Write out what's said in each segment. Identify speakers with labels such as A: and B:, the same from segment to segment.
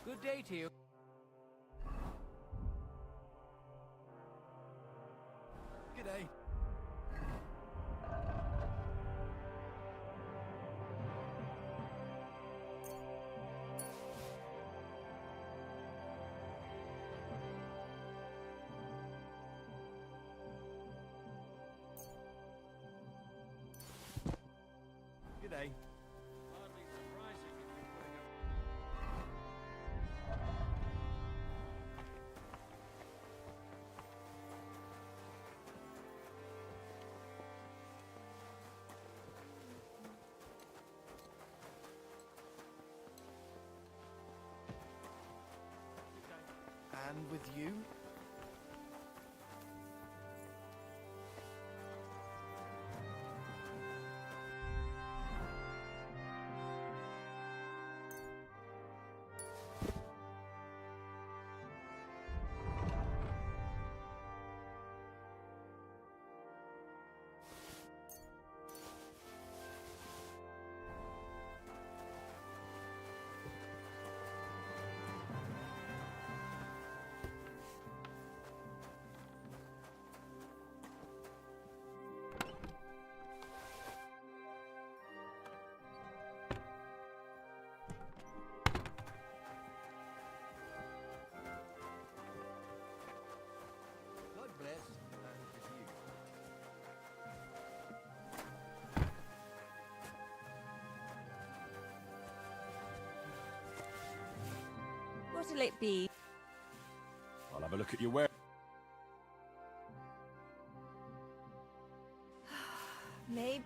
A: Good day to you.
B: G'day. G'day.
A: Hardly surprising if you're putting up.
B: And with you? God bless, and with you.
C: What'll it be?
D: I'll have a look at your web.
C: Maybe.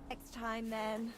C: Next time, then.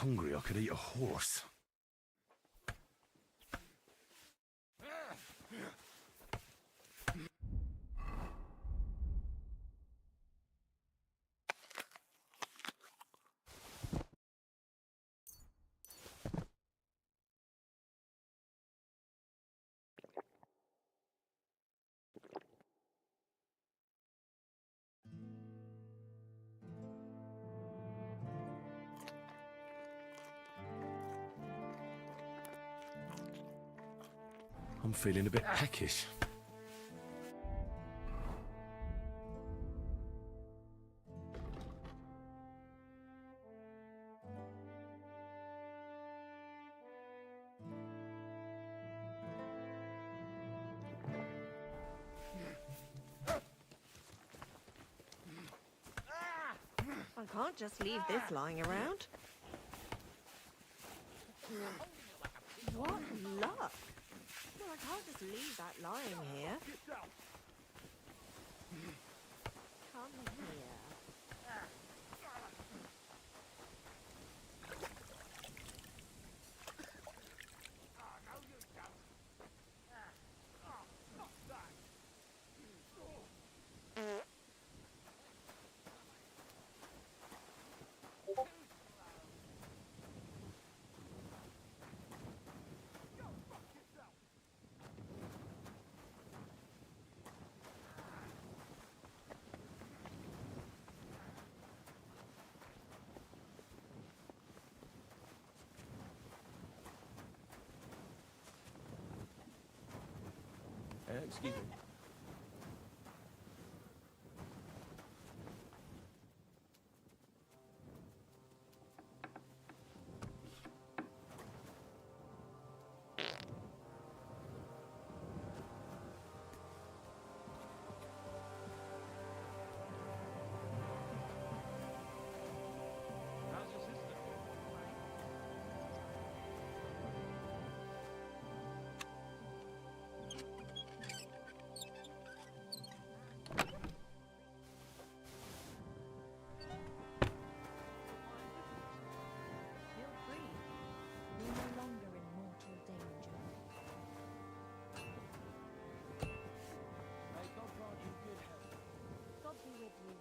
D: hungry I could eat a horse. I'm feeling a bit peckish.
C: I can't just leave this lying around. What luck! Well, I can't just leave that lying here. Come here.
B: Excuse me.
A: How's your sister?
E: Feel free. You're no longer in mortal danger.
B: May God grant you good health.
E: God be with you.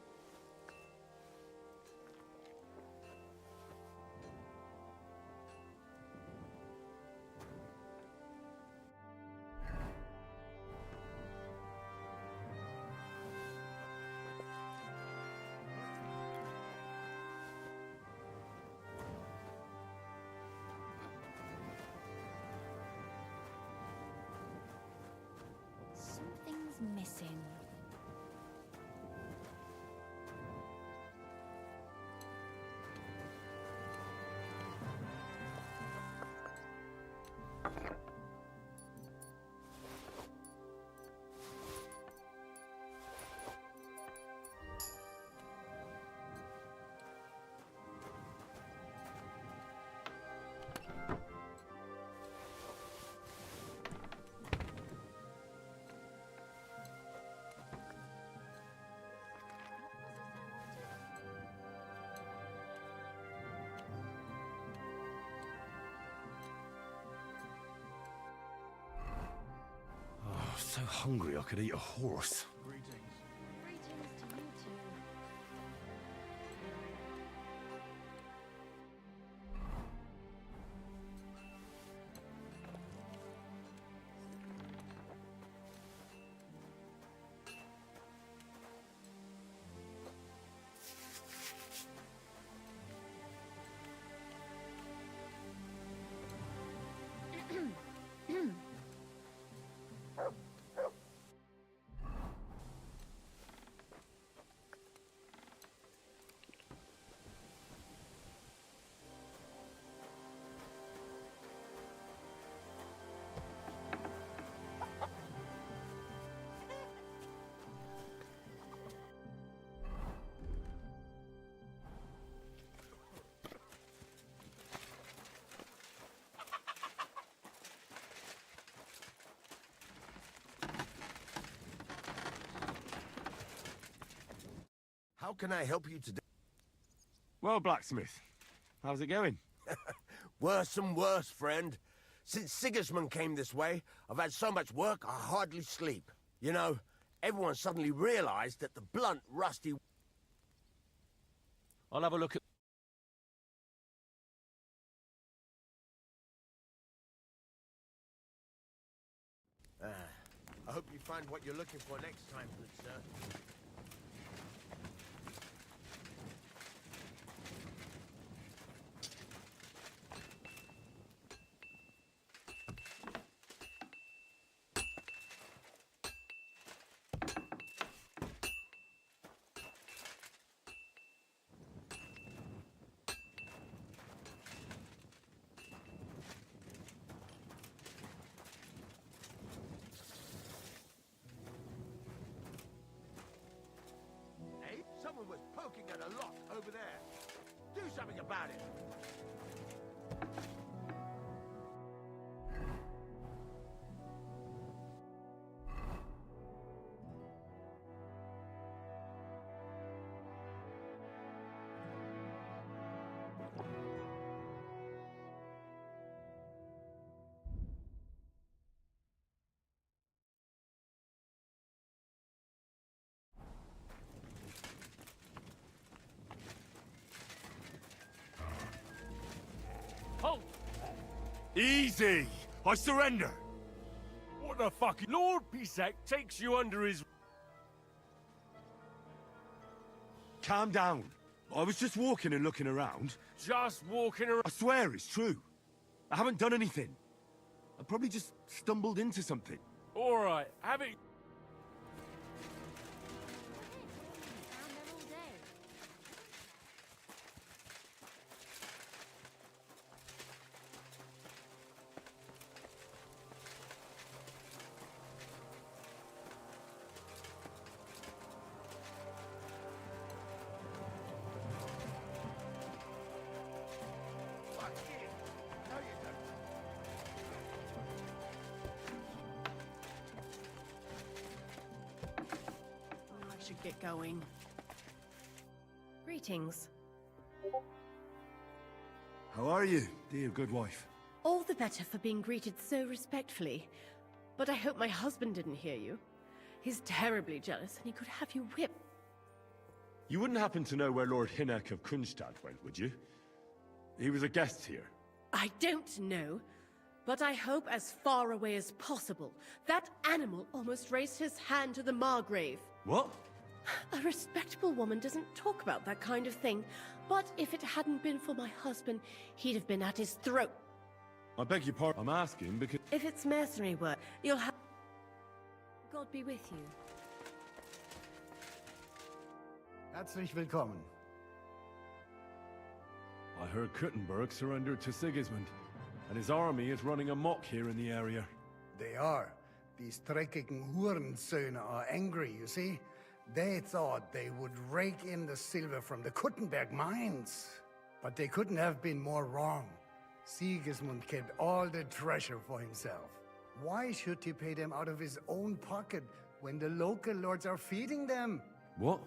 E: Something's missing.
D: Oh, so hungry I could eat a horse.
B: Greetings.
E: Greetings to you two.
F: How can I help you today?
D: Well, blacksmith, how's it going?
F: Worse and worse, friend. Since Sigismund came this way, I've had so much work I hardly sleep. You know, everyone suddenly realized that the blunt, rusty...
B: I'll have a look at...
F: I hope you find what you're looking for next time, good sir. Someone was poking at a lock over there. Do something about it.
A: Halt!
D: Easy! I surrender!
A: What the fuck? Lord Pisak takes you under his...
D: Calm down. I was just walking and looking around.
A: Just walking around.
D: I swear it's true. I haven't done anything. I probably just stumbled into something.
A: Alright, have it...
E: Found them all day.
F: Fuck it. No, you don't.
C: I should get going.
G: Greetings.
D: How are you, dear good wife?
G: All the better for being greeted so respectfully. But I hope my husband didn't hear you. He's terribly jealous and he could have you whipped.
D: You wouldn't happen to know where Lord Hinnek of Kunstad went, would you? He was a guest here.
G: I don't know, but I hope as far away as possible. That animal almost raised his hand to the Margrave.
D: What?
G: A respectable woman doesn't talk about that kind of thing, but if it hadn't been for my husband, he'd have been at his throat.
D: I beg your pardon. I'm asking because...
G: If it's mercenary work, you'll have... God be with you.
H: Herzlich willkommen.
D: I heard Kuttenberg surrendered to Sigismund, and his army is running amok here in the area.
H: They are. These dreckigen Hurensöhne are angry, you see? They thought they would rake in the silver from the Kuttenberg mines. But they couldn't have been more wrong. Sigismund kept all the treasure for himself. Why should he pay them out of his own pocket when the local lords are feeding them?
D: What?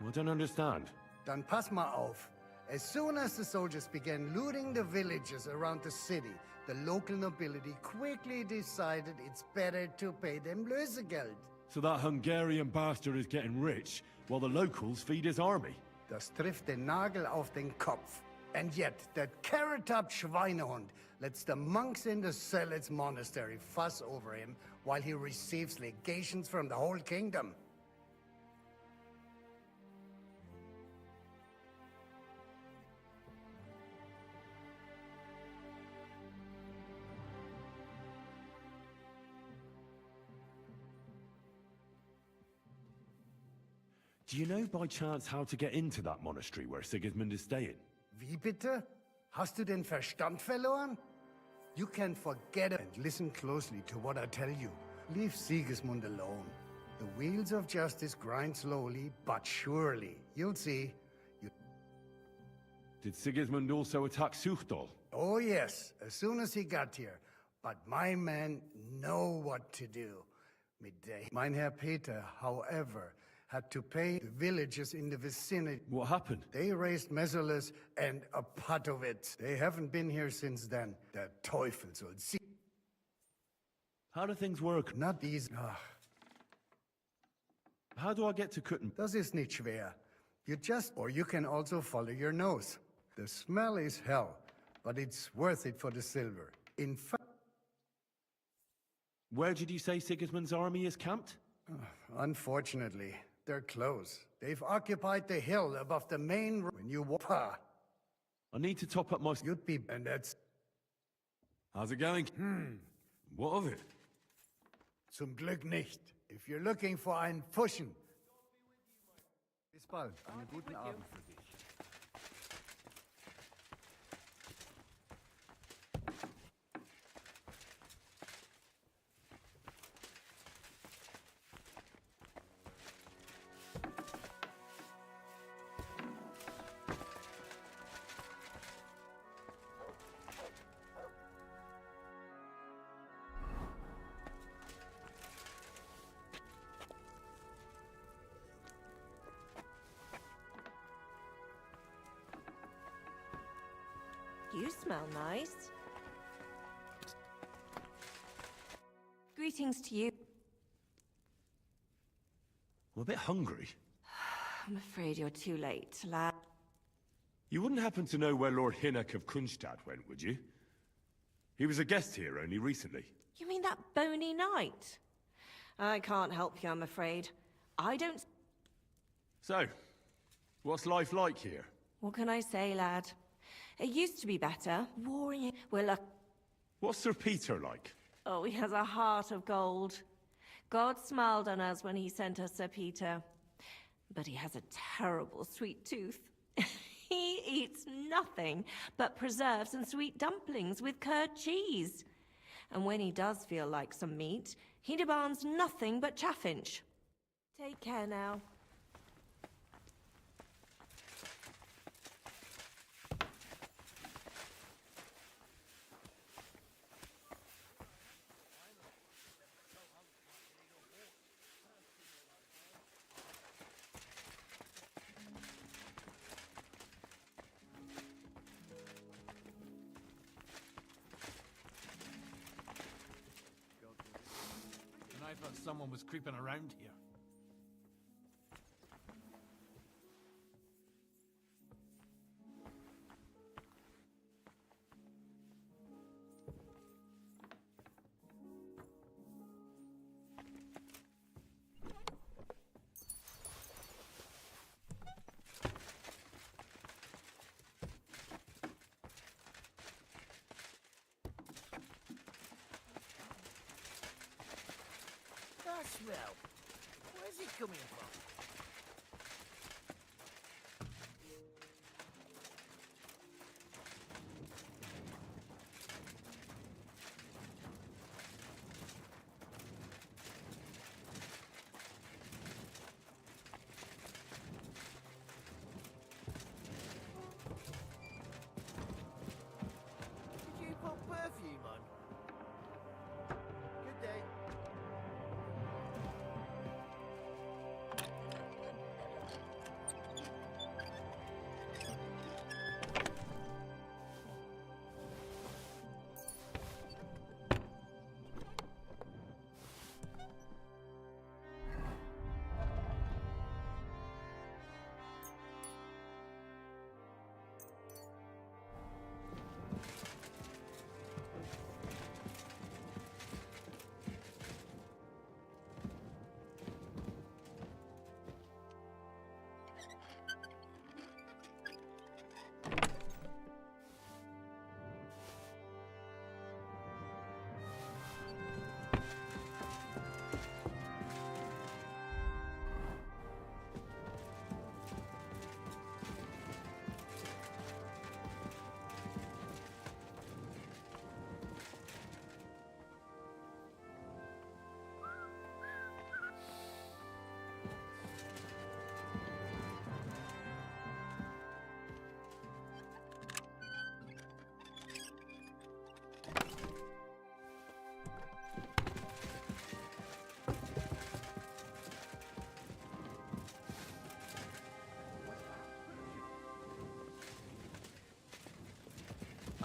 D: I don't understand.
H: Dann pass mal auf. As soon as the soldiers began looting the villages around the city, the local nobility quickly decided it's better to pay them Lösegeld.
D: So that Hungarian bastard is getting rich, while the locals feed his army?
H: Das trifft den Nagel auf den Kopf. And yet, that carrot-top Schweinehund lets the monks in the Zealots monastery fuss over him while he receives legations from the whole kingdom.
D: Do you know by chance how to get into that monastery where Sigismund is staying?
H: Wie bitte? Hast du den Verstand verloren? You can forget it and listen closely to what I tell you. Leave Sigismund alone. The wheels of justice grind slowly, but surely. You'll see.
D: Did Sigismund also attack Suchdol?
H: Oh yes, as soon as he got here. But my men know what to do. Mein Herr Peter, however, had to pay the villagers in the vicinity.
D: What happened?
H: They raised Messerles and a pot of it. They haven't been here since then. Der Teufel soll sie.
D: How do things work?
H: Not these.
D: How do I get to Kutten?
H: Das ist nicht schwer. You just, or you can also follow your nose. The smell is hell, but it's worth it for the silver. In fact,
D: Where did you say Sigismund's army is camped?
H: unfortunately, they're close. They've occupied the hill above the main road. When you walk,
D: I need to top up my...
H: you'd be, and that's
D: How's it going? What of it?
H: zum Glück nicht. If you're looking for einen Pfuschen. Bis bald. Einen guten Abend für dich.
C: You smell nice.
E: Greetings to you.
D: I'm a bit hungry.
E: I'm afraid you're too late, lad.
D: You wouldn't happen to know where Lord Hinnock of Kunstad went, would you? He was a guest here only recently.
C: You mean that bony knight? I can't help you, I'm afraid. I don't...
D: So, what's life like here?
C: What can I say, lad? It used to be better. Warring... We're lucky.
D: What's Sir Peter like?
C: Oh, he has a heart of gold. God smiled on us when he sent us Sir Peter. But he has a terrible sweet tooth. He eats nothing but preserves and sweet dumplings with curd cheese. And when he does feel like some meat, he demands nothing but chaffinch. Take care now.
B: And I thought someone was creeping around here.
F: That smell. Where's it coming from? Did you put perfume on? Good day.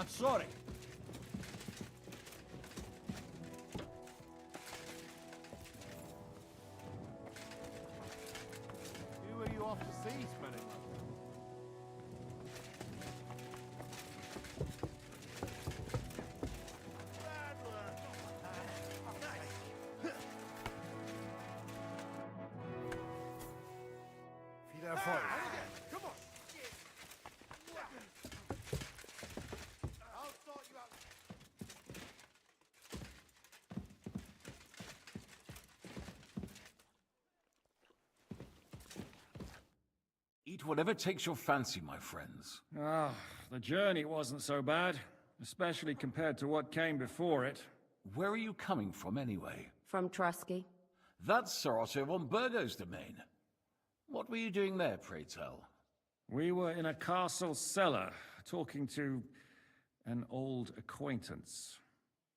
B: Sorry. Who are you off to see, Spirit?
H: Viel Erfolg.
B: Eat whatever takes your fancy, my friends.
A: Ah, the journey wasn't so bad, especially compared to what came before it.
B: Where are you coming from, anyway?
I: From Trusky.
B: That's Sir Otto von Burgo's domain. What were you doing there, pray tell?
A: We were in a castle cellar, talking to an old acquaintance.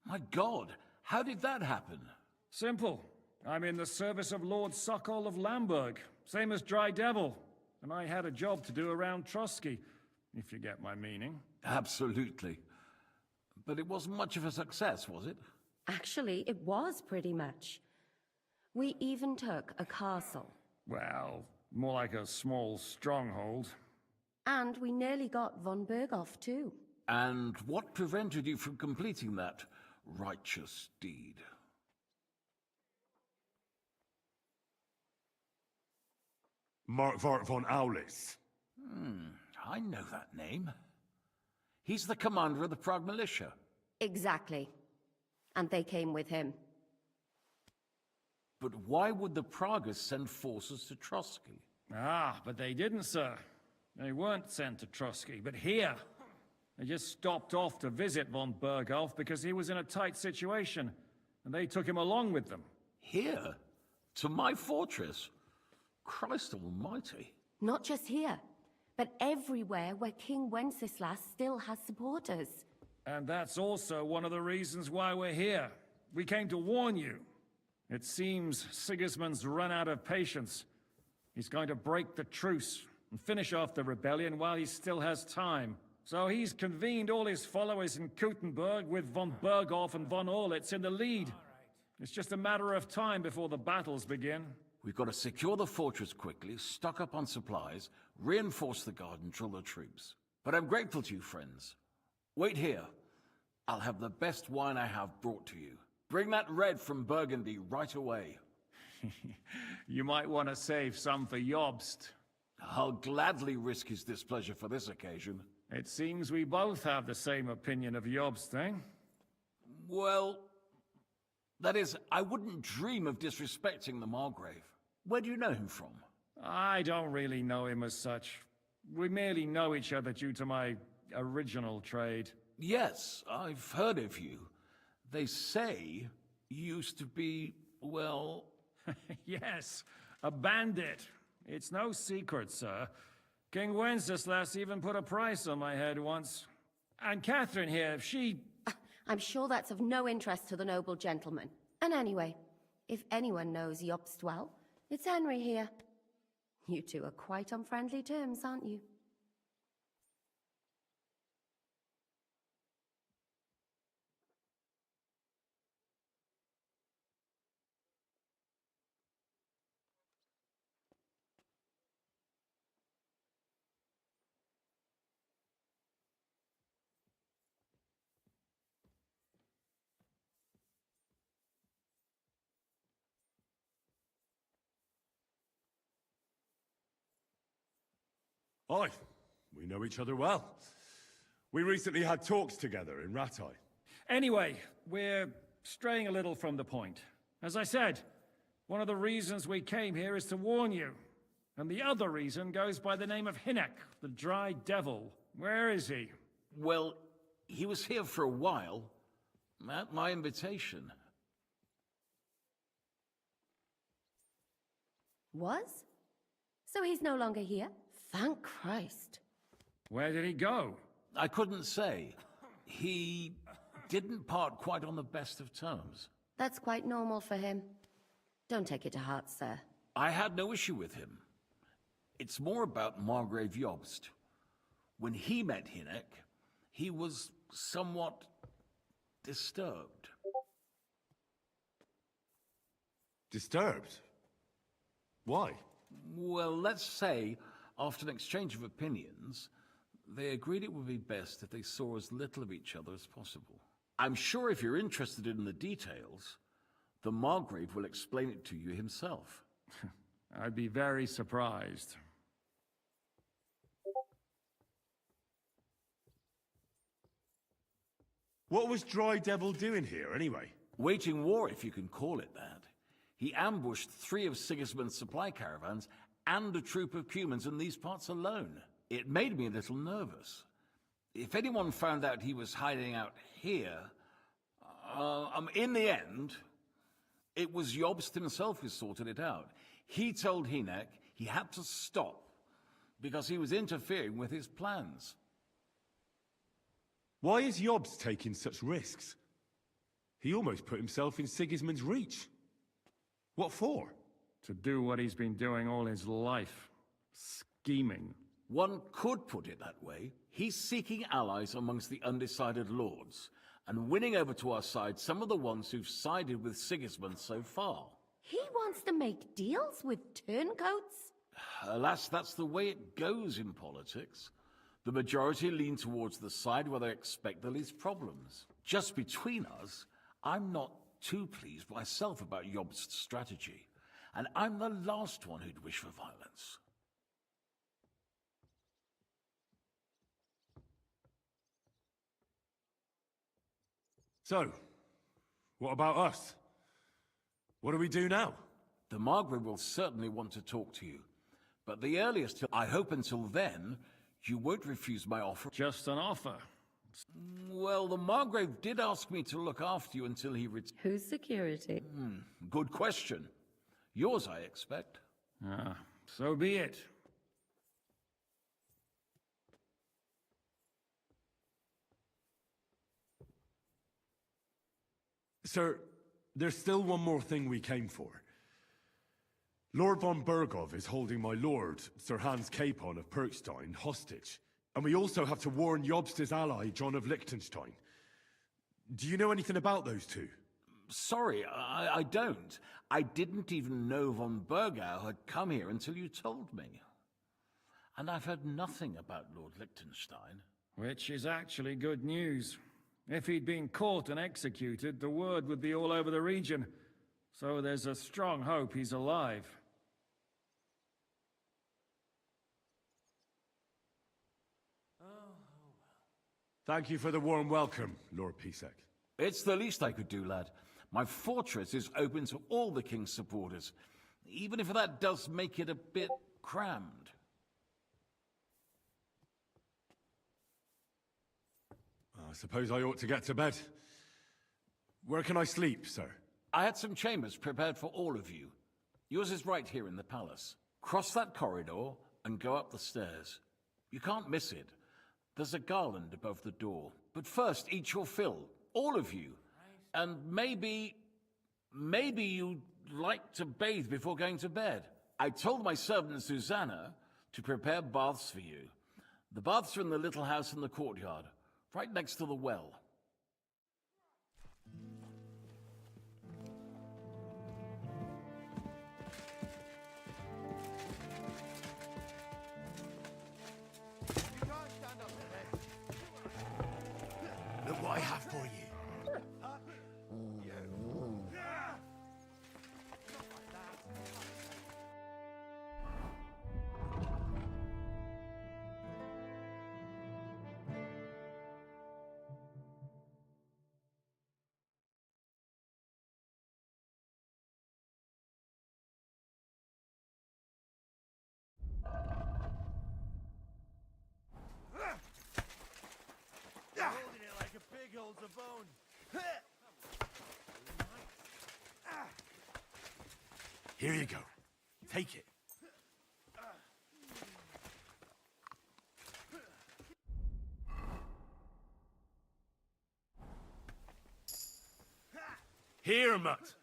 B: My God, how did that happen?
A: Simple. I'm in the service of Lord Sokol of Lamberg, same as Dry Devil, and I had a job to do around Trusky, if you get my meaning.
B: Absolutely. But it wasn't much of a success, was it?
I: Actually, it was pretty much. We even took a castle.
A: Well, more like a small stronghold.
I: And we nearly got von Berghoff, too.
B: And what prevented you from completing that righteous deed?
D: Markvart von Aulis.
B: I know that name. He's the commander of the Prague militia.
I: Exactly. And they came with him.
B: But why would the Praguers send forces to Trusky?
A: Ah, but they didn't, sir. They weren't sent to Trusky, but here. They just stopped off to visit von Berghoff because he was in a tight situation, and they took him along with them.
B: Here? To my fortress? Christ almighty.
I: Not just here, but everywhere where King Wenceslas still has supporters.
A: And that's also one of the reasons why we're here. We came to warn you. It seems Sigismund's run out of patience. He's going to break the truce and finish off the rebellion while he still has time. So he's convened all his followers in Kuttenberg with von Berghoff and von Orlitz in the lead. It's just a matter of time before the battles begin.
B: We've got to secure the fortress quickly, stock up on supplies, reinforce the guard and drill the troops. But I'm grateful to you, friends. Wait here. I'll have the best wine I have brought to you. Bring that red from Burgundy right away.
A: You might want to save some for Jobst.
B: I'll gladly risk his displeasure for this occasion.
A: It seems we both have the same opinion of Jobst, eh?
B: Well, that is, I wouldn't dream of disrespecting the Margrave. Where do you know him from?
A: I don't really know him as such. We merely know each other due to my original trade.
B: Yes, I've heard of you. They say you used to be, well...
A: Yes, a bandit. It's no secret, sir. King Wenceslas even put a price on my head once. And Catherine here, she...
I: I'm sure that's of no interest to the noble gentleman. And anyway, if anyone knows Jobst well, it's Henry here. You two are quite on friendly terms, aren't you?
D: Aye, we know each other well. We recently had talks together in Ratai.
A: Anyway, we're straying a little from the point. As I said, one of the reasons we came here is to warn you. And the other reason goes by the name of Hinek, the Dry Devil. Where is he?
B: Well, he was here for a while, at my invitation.
I: Was? So he's no longer here? Thank Christ.
A: Where did he go?
B: I couldn't say. He didn't part quite on the best of terms.
I: That's quite normal for him. Don't take it to heart, sir.
B: I had no issue with him. It's more about Margrave Jobst. When he met Hinek, he was somewhat disturbed.
D: Disturbed? Why?
B: Well, let's say, after an exchange of opinions, they agreed it would be best if they saw as little of each other as possible. I'm sure if you're interested in the details, the Margrave will explain it to you himself.
A: I'd be very surprised.
D: What was Dry Devil doing here, anyway?
B: Waging war, if you can call it that. He ambushed 3 of Sigismund's supply caravans and a troop of humans in these parts alone. It made me a little nervous. If anyone found out he was hiding out here, in the end, it was Jobst himself who sorted it out. He told Hinek he had to stop because he was interfering with his plans.
D: Why is Jobst taking such risks? He almost put himself in Sigismund's reach. What for?
A: To do what he's been doing all his life. Scheming.
B: One could put it that way. He's seeking allies amongst the undecided lords, and winning over to our side some of the ones who've sided with Sigismund so far.
I: He wants to make deals with turncoats?
B: Alas, that's the way it goes in politics. The majority lean towards the side where they expect the least problems. Just between us, I'm not too pleased myself about Jobst's strategy, and I'm the last one who'd wish for violence.
D: So, what about us? What do we do now?
B: The Margrave will certainly want to talk to you, but the earliest, I hope until then, you won't refuse my offer.
A: Just an offer.
B: Well, the Margrave did ask me to look after you until he returns.
I: Who's security?
B: Good question. Yours, I expect.
A: Ah, so be it.
D: Sir, there's still one more thing we came for. Lord von Bergov is holding my lord, Sir Hans Capon of Perkstein, hostage. And we also have to warn Jobst's ally, John of Liechtenstein. Do you know anything about those two?
B: Sorry, I don't. I didn't even know von Bergau had come here until you told me. And I've heard nothing about Lord Liechtenstein.
A: Which is actually good news. If he'd been caught and executed, the word would be all over the region. So there's a strong hope he's alive.
D: Thank you for the warm welcome, Lord Pisek.
B: It's the least I could do, lad. My fortress is open to all the king's supporters, even if that does make it a bit crammed.
D: I suppose I ought to get to bed. Where can I sleep, sir?
B: I had some chambers prepared for all of you. Yours is right here in the palace. Cross that corridor and go up the stairs. You can't miss it. There's a garland above the door. But first, eat your fill. All of you. And maybe you'd like to bathe before going to bed. I told my servant Susanna to prepare baths for you. The baths are in the little house in the courtyard, right next to the well.
F: Look what I have for you. Holding it like a pig holds a bone.
D: Here you go. Take it. Here, Mutt.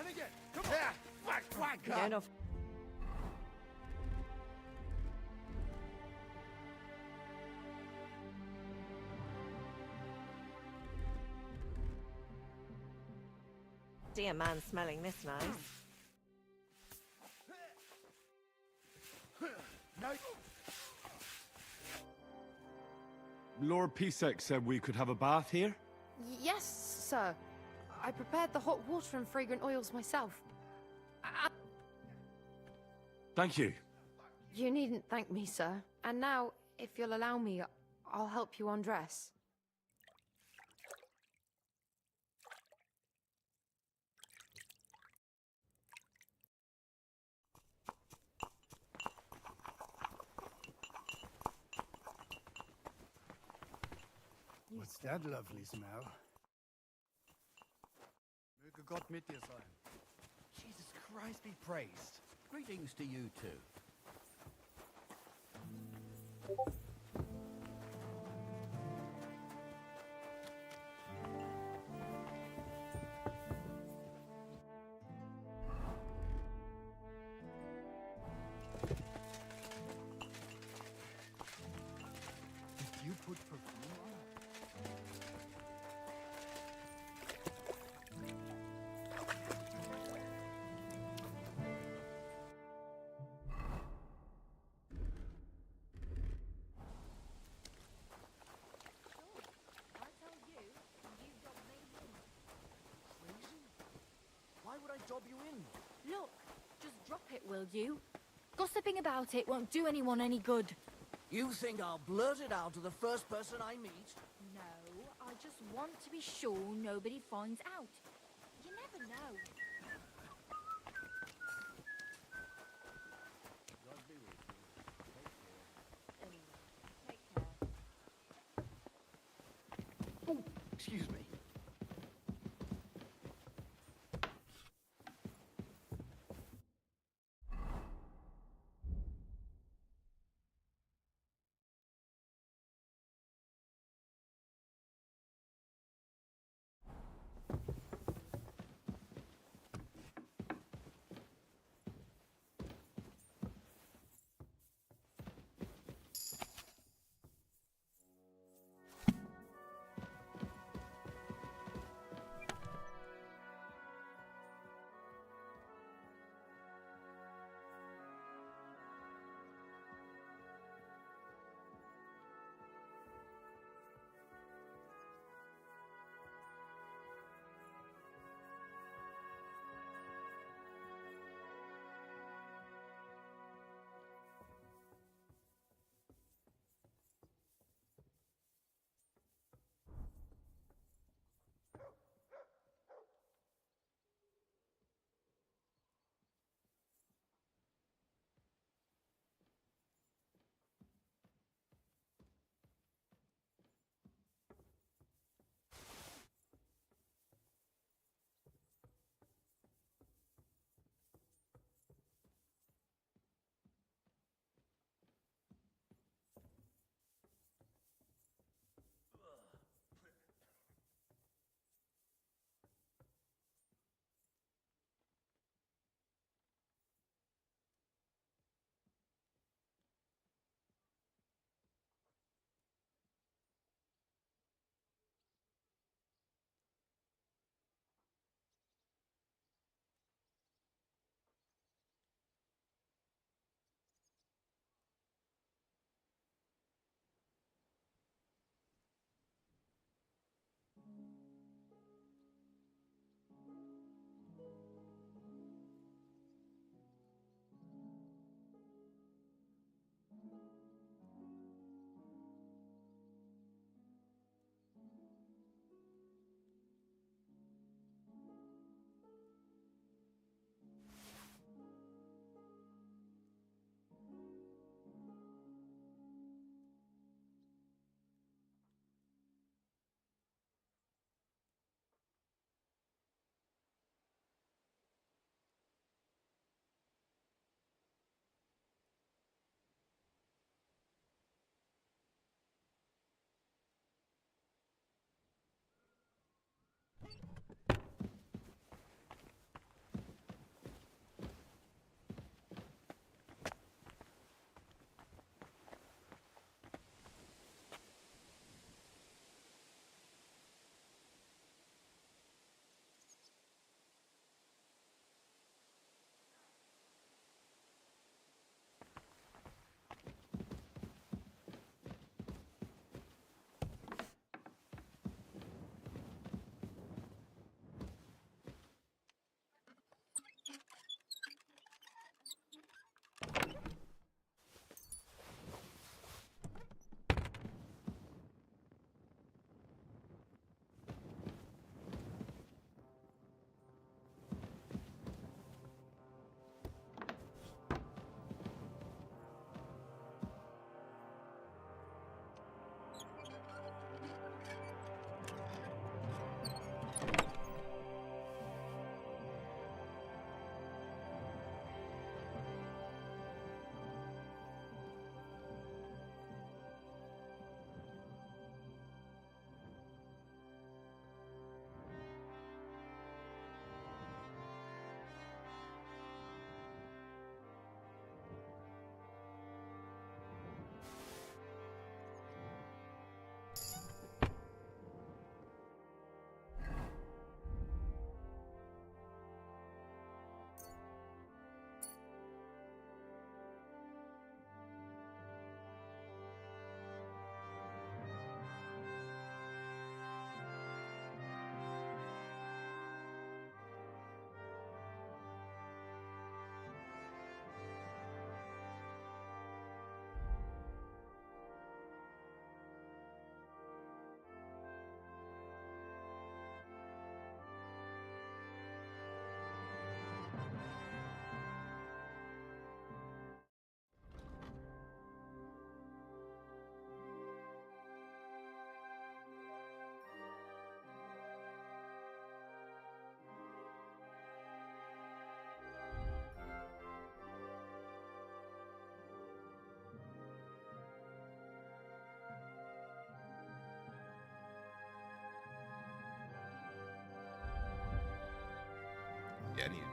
F: And again. Come on. Yeah. Whack, whack,
C: You don't know. See a man smelling this nice.
F: No.
D: Lord Pisek said we could have a bath here?
J: Yes, sir. I prepared the hot water and fragrant oils myself.
D: Thank you.
J: You needn't thank me, sir. And now, if you'll allow me, I'll help you undress.
H: What's that lovely smell?
K: Möge Gott mit dir sein. Jesus Christ be praised.
L: Greetings to you too.
K: Did you put perfume on?
F: Why would I dob you in?
E: Look, just drop it, will you? Gossiping about it won't do anyone any good.
L: You think I'll blurt it out to the first person I meet?
E: No, I just want to be sure nobody finds out. You never know.
F: God be with you.
E: Take care.
K: Oh, excuse me.
M: Yeah, I need to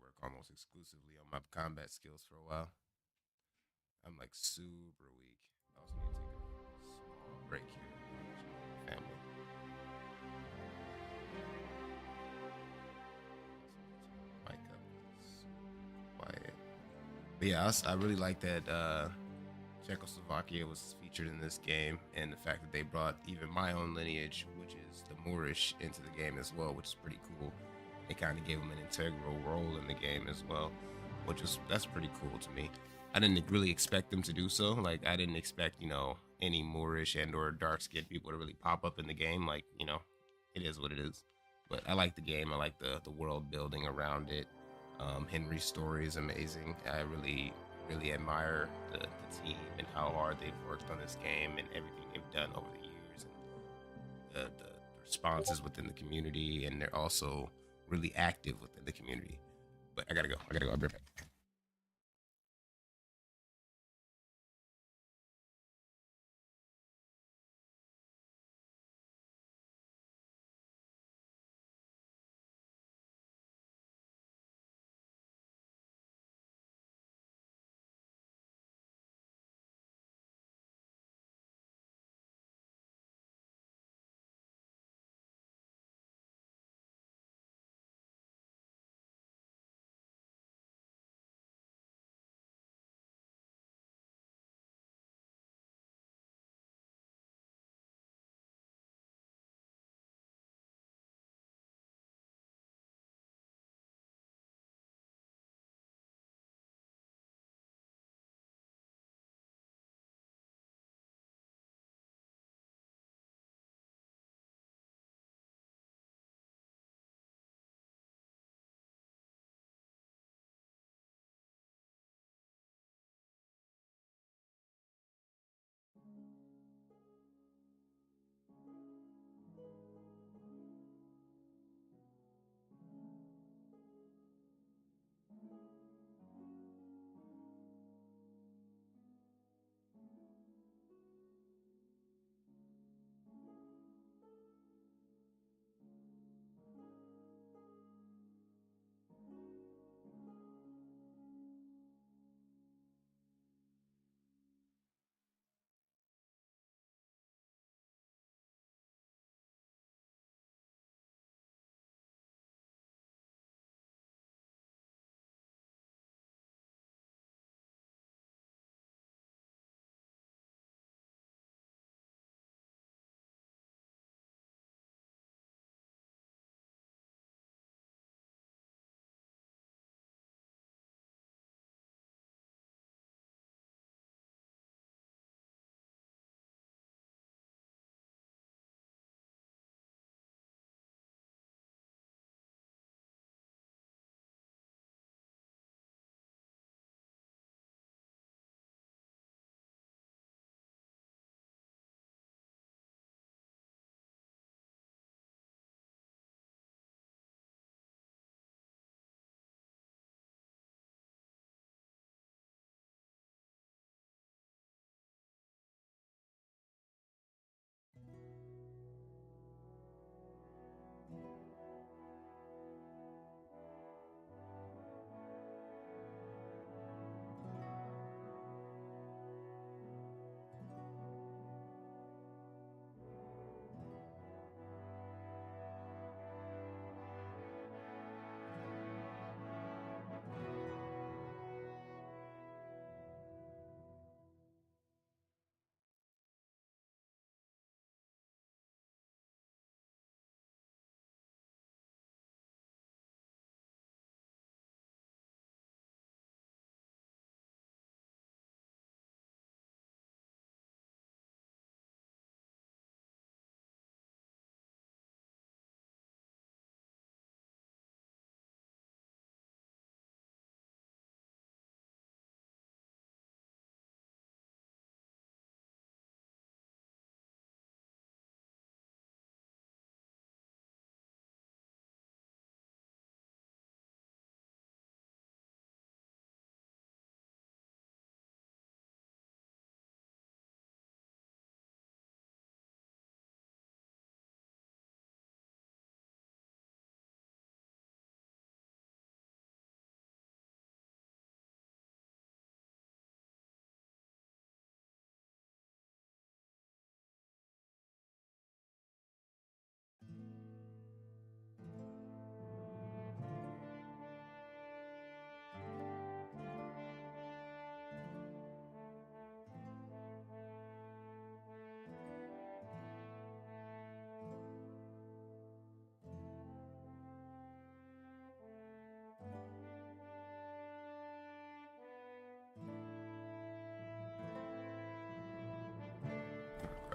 M: work almost exclusively on my combat skills for a while. I'm like super weak. I also need to take a small break here. Family. Mic up. It's quiet. But yeah, I really like that Czechoslovakia was featured in this game, and the fact that they brought even my own lineage, which is the Moorish, into the game as well, which is pretty cool. They kind of gave them an integral role in the game as well, that's pretty cool to me. I didn't really expect them to do so. Like, I didn't expect, any Moorish and or dark-skinned people to really pop up in the game. Like, it is what it is. But I like the game. I like the world building around it. Henry's story is amazing. I really admire the team and how hard they've worked on this game and everything they've done over the years, and the responses within the community, and they're also really active within the community. But I gotta go. I'll be right back.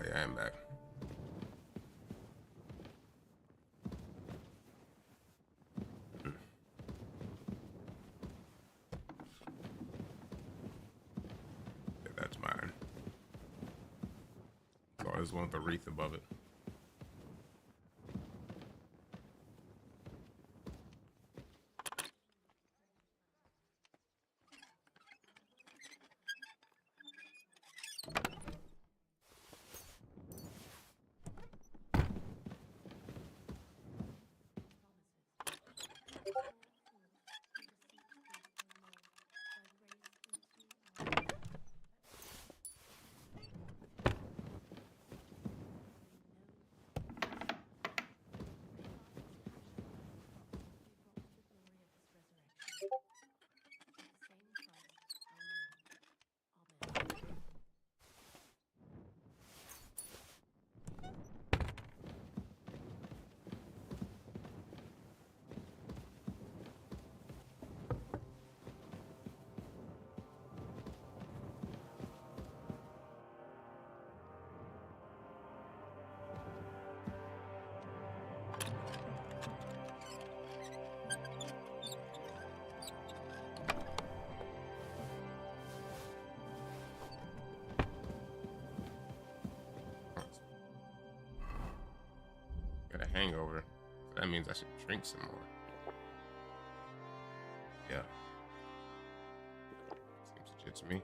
M: yeah, I am back. Yeah, that's mine. So I just want the wreath above it. Got a hangover. So that means I should drink some more. Yeah. Seems legit to me.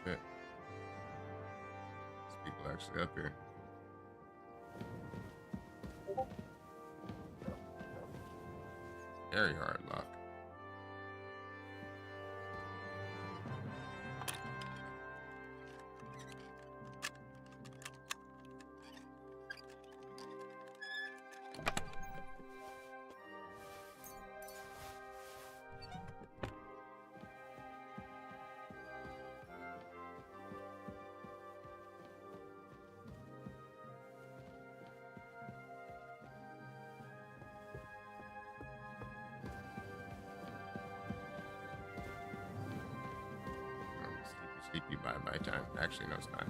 M: Shit. There's people actually up here. Very hard lock. Sleepy bye time. Actually, no, it's not.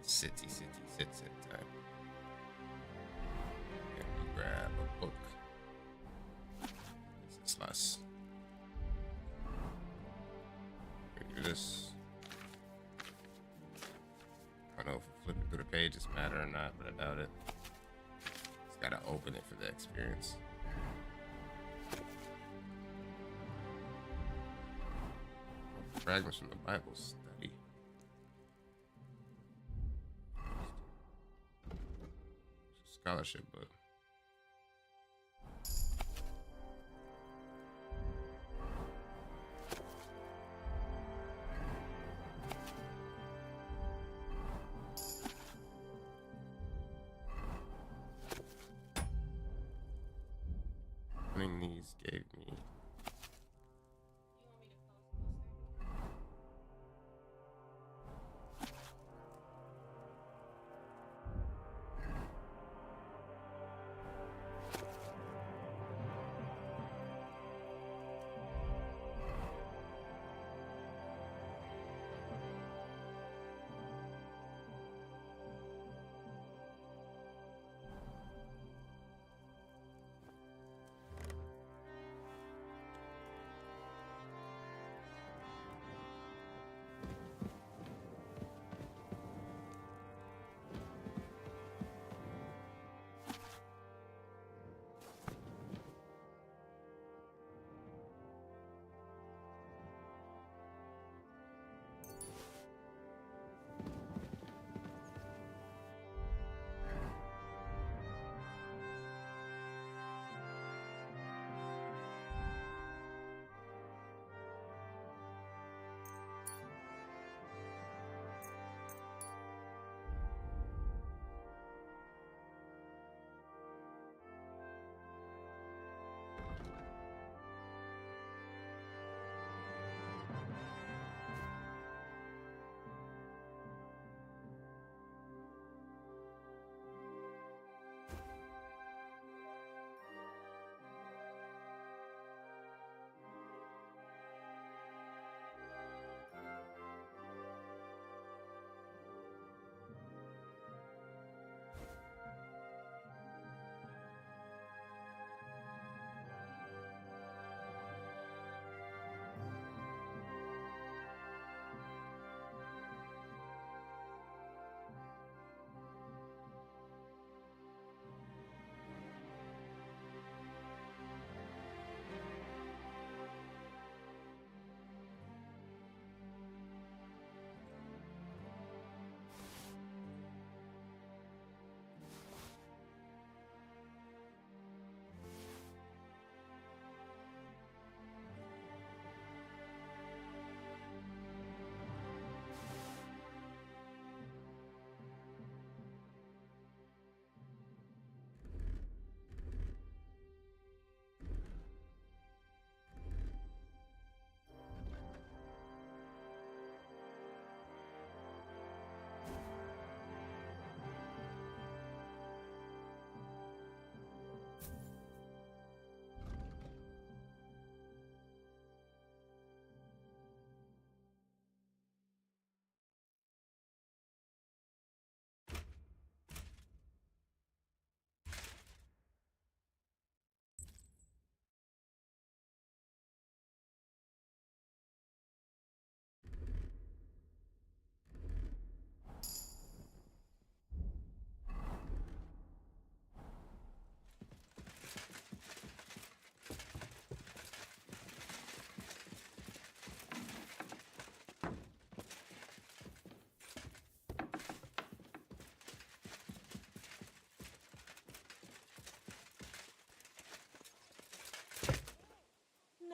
M: Sit time. Let me grab a book. This is less. Do this. I don't know if flipping through the pages matter or not, but I doubt it. Just gotta open it for the experience. Fragments from the Bible study. Scholarship book. Opening these gave me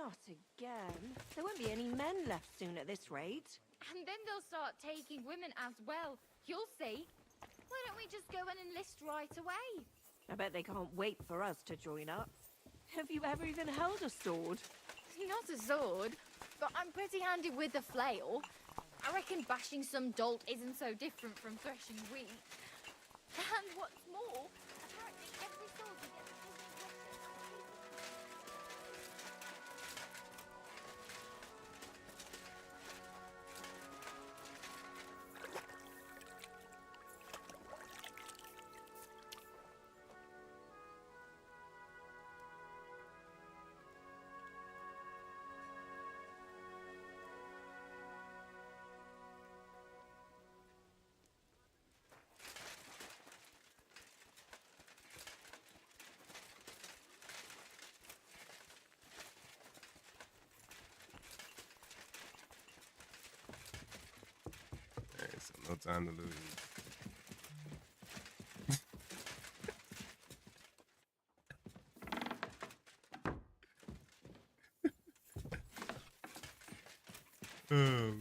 C: Not again. There won't be any men left soon at this rate.
N: And then they'll start taking women as well. You'll see. Why don't we just go and enlist right away?
C: I bet they can't wait for us to join up. Have you ever even held a sword?
N: Not a sword, but I'm pretty handy with a flail. I reckon bashing some dolt isn't so different from threshing wheat. And what's more, apparently every soldier gets a
M: Alright, so no time to lose. Oh man.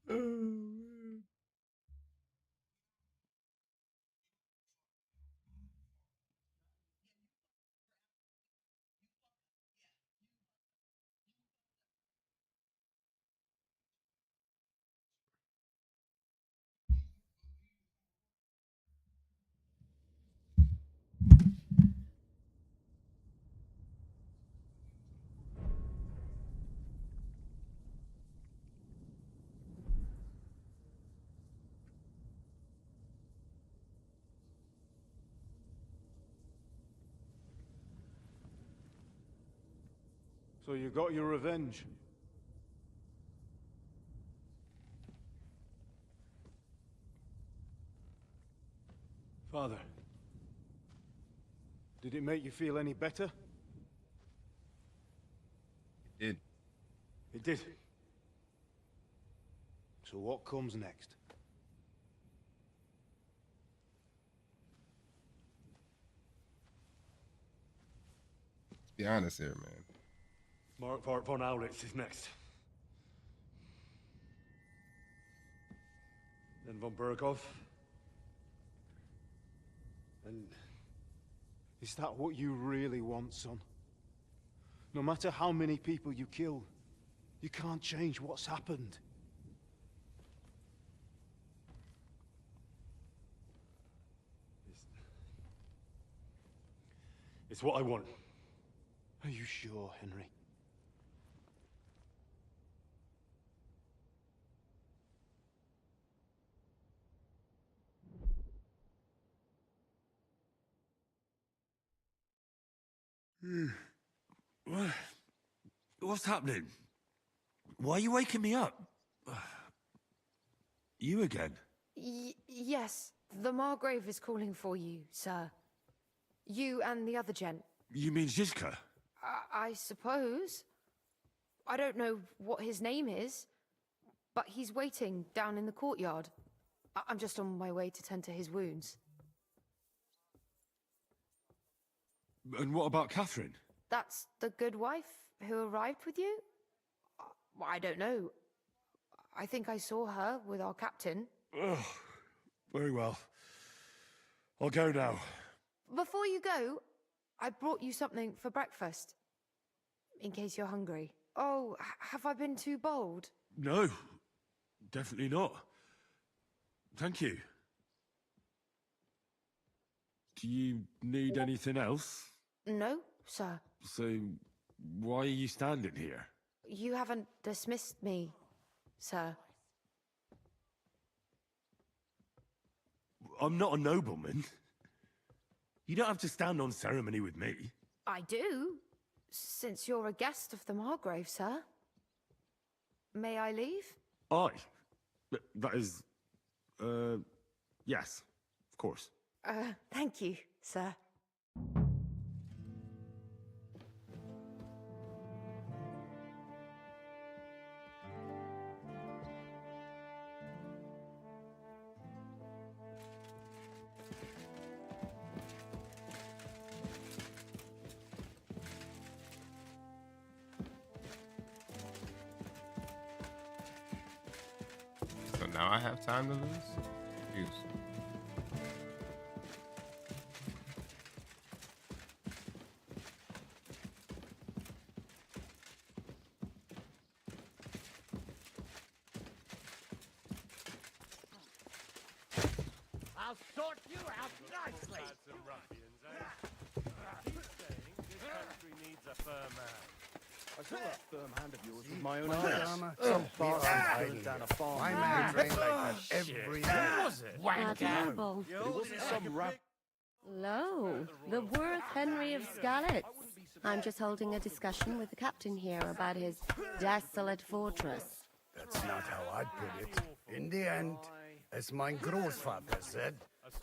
M: Oh man.
D: So you got your revenge? Father, did it make you feel any better?
M: It did.
D: It did. So what comes next?
M: Be honest here, man.
D: Mark von Aulitz is next. Then von Berghoff. And is that what you really want, son? No matter how many people you kill, you can't change what's happened. It's what I want. Are you sure, Henry?
O: What's happening? Why are you waking me up? You again?
J: Yes, the Margrave is calling for you, sir. You and the other gent.
O: You mean Zizka?
J: I suppose. I don't know what his name is, but he's waiting down in the courtyard. I'm just on my way to tend to his wounds.
O: And what about Catherine?
J: That's the good wife who arrived with you? I don't know. I think I saw her with our captain.
O: Oh, very well. I'll go now.
J: Before you go, I brought you something for breakfast. In case you're hungry. Oh, have I been too bold?
O: No, definitely not. Thank you. Do you need anything else?
J: No, sir.
O: So, why are you standing here?
J: You haven't dismissed me, sir.
O: I'm not a nobleman. You don't have to stand on ceremony with me.
J: I do, since you're a guest of the Margrave, sir. May I leave?
O: That is... yes, of course.
J: Thank you, sir.
M: now I have time to lose? Confused.
F: I'll sort you out nicely.
K: I saw that firm hand of yours with my own eyes. Some bar burned down a farm.
H: My man trained like that every day.
I: Admirable.
K: It wasn't some rap.
I: Lo, the worth Henry of Scarlet. I'm just holding a discussion with the captain here about his desolate fortress.
H: That's not how I'd put it. In the end, as my grandfather said,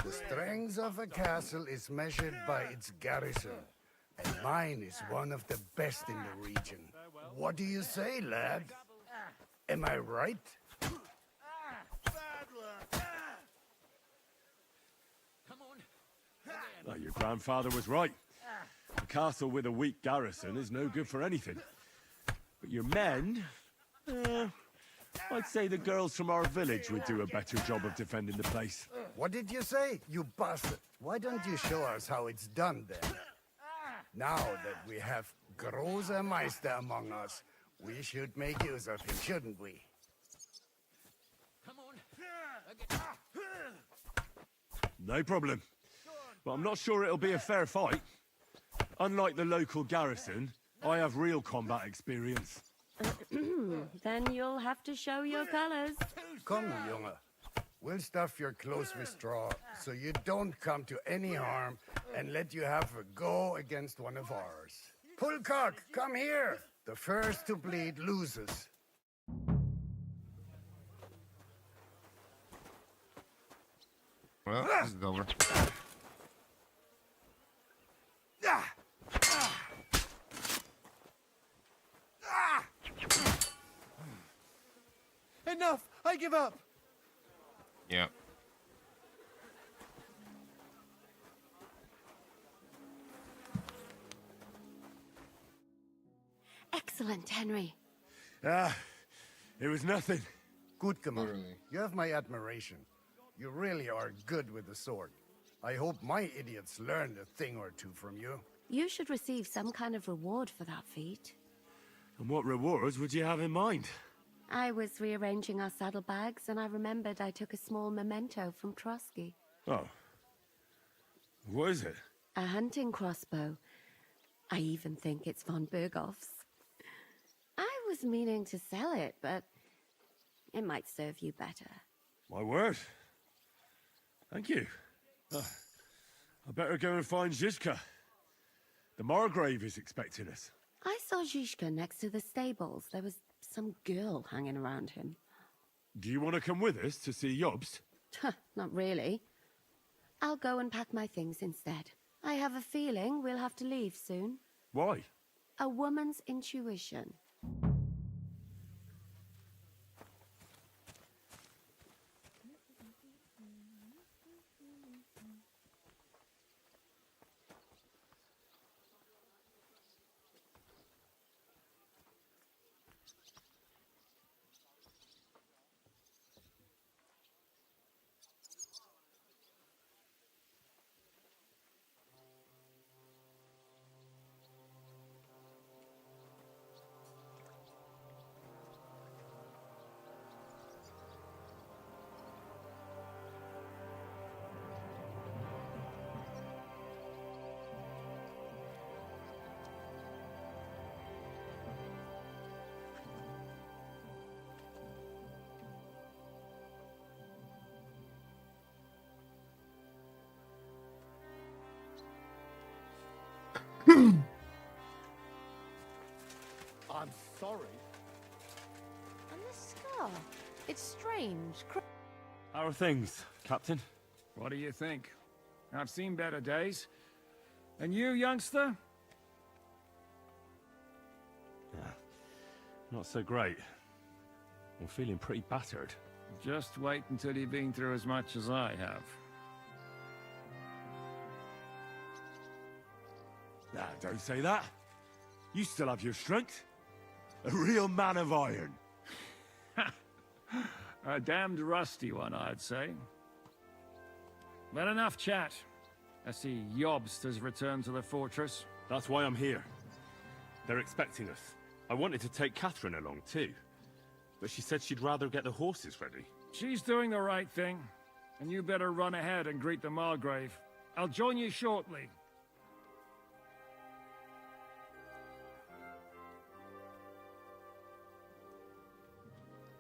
H: the strength of a castle is measured by its garrison. And mine is one of the best in the region. What do you say, lad? Am I right?
D: Well, your grandfather was right. A castle with a weak garrison is no good for anything. But your men... I'd say the girls from our village would do a better job of defending the place.
H: What did you say, you bastard? Why don't you show us how it's done, then? Now that we have Großer Meister among us, we should make use of him, shouldn't we?
D: No problem. But I'm not sure it'll be a fair fight. Unlike the local garrison, I have real combat experience.
I: Then you'll have to show your colors.
H: Come, Junge. We'll stuff your clothes with straw, so you don't come to any harm, and let you have a go against one of ours. Pullcock, come here! The first to bleed loses.
M: Well, this is over.
K: Enough! I give up!
M: Yep.
I: Excellent, Henry.
D: It was nothing.
H: Good, Commander. You have my admiration. You really are good with the sword. I hope my idiots learned a thing or two from you.
I: You should receive some kind of reward for that feat.
D: And what rewards would you have in mind?
I: I was rearranging our saddlebags, and I remembered I took a small memento from Trotsky.
D: Oh. What is it?
I: A hunting crossbow. I even think it's von Berghoff's. I was meaning to sell it, but it might serve you better.
D: My word. Thank you. I better go and find Zizka. The Margrave is expecting us.
I: I saw Zizka next to the stables. There was some girl hanging around him.
D: Do you want to come with us to see Jobst?
I: Not really. I'll go and pack my things instead. I have a feeling we'll have to leave soon.
D: Why?
I: A woman's intuition.
K: I'm sorry.
J: And the scar. It's strange.
D: How are things, Captain?
A: What do you think? I've seen better days. And you, youngster?
D: Not so great. I'm feeling pretty battered.
A: Just wait until you've been through as much as I have.
D: Don't say that. You still have your strength. A real man of iron.
A: A damned rusty one, I'd say. But enough chat. I see Jobst has returned to the fortress.
D: That's why I'm here. They're expecting us. I wanted to take Catherine along too, but she said she'd rather get the horses ready.
A: She's doing the right thing, and you better run ahead and greet the Margrave. I'll join you shortly.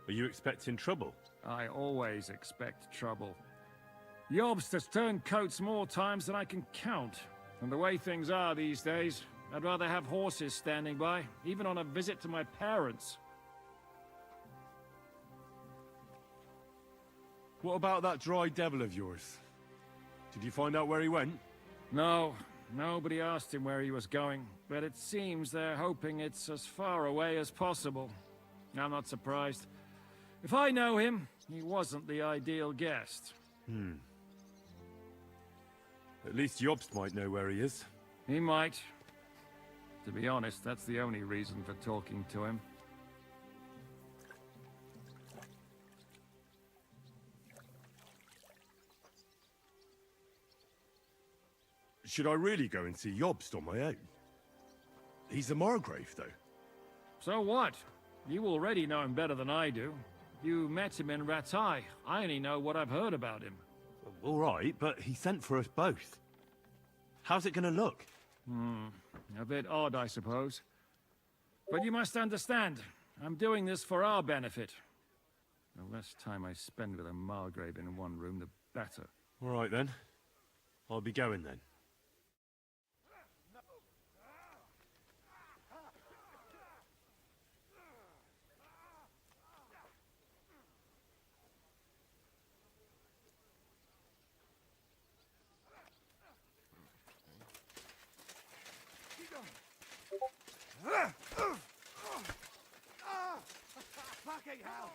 D: Are you expecting trouble?
A: I always expect trouble. Jobst has turned coats more times than I can count. And the way things are these days, I'd rather have horses standing by, even on a visit to my parents.
D: What about that dry devil of yours? Did you find out where he went?
A: No, nobody asked him where he was going, but it seems they're hoping it's as far away as possible. I'm not surprised. If I know him, he wasn't the ideal guest.
D: At least Jobst might know where he is.
A: He might. To be honest, that's the only reason for talking to him.
D: Should I really go and see Jobst on my own? He's a Margrave, though.
A: So what? You already know him better than I do. You met him in Ratai. I only know what I've heard about him.
D: All right, but he sent for us both. How's it gonna look?
A: A bit odd, I suppose. But you must understand, I'm doing this for our benefit. The less time I spend with a Margrave in one room, the better.
D: All right, then. I'll be going, then.
F: Fucking hell!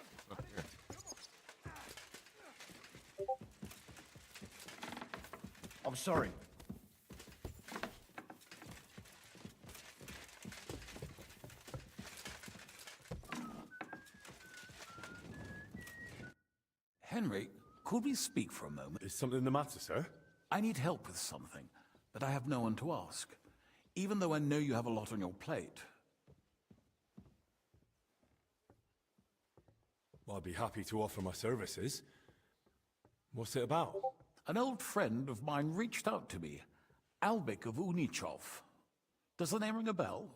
K: I'm sorry.
B: Henry, could we speak for a moment?
D: Is something the matter, sir?
B: I need help with something, but I have no one to ask. Even though I know you have a lot on your plate.
D: Well, I'd be happy to offer my services. What's it about?
B: An old friend of mine reached out to me, Albik of Unichov. Does the name ring a bell?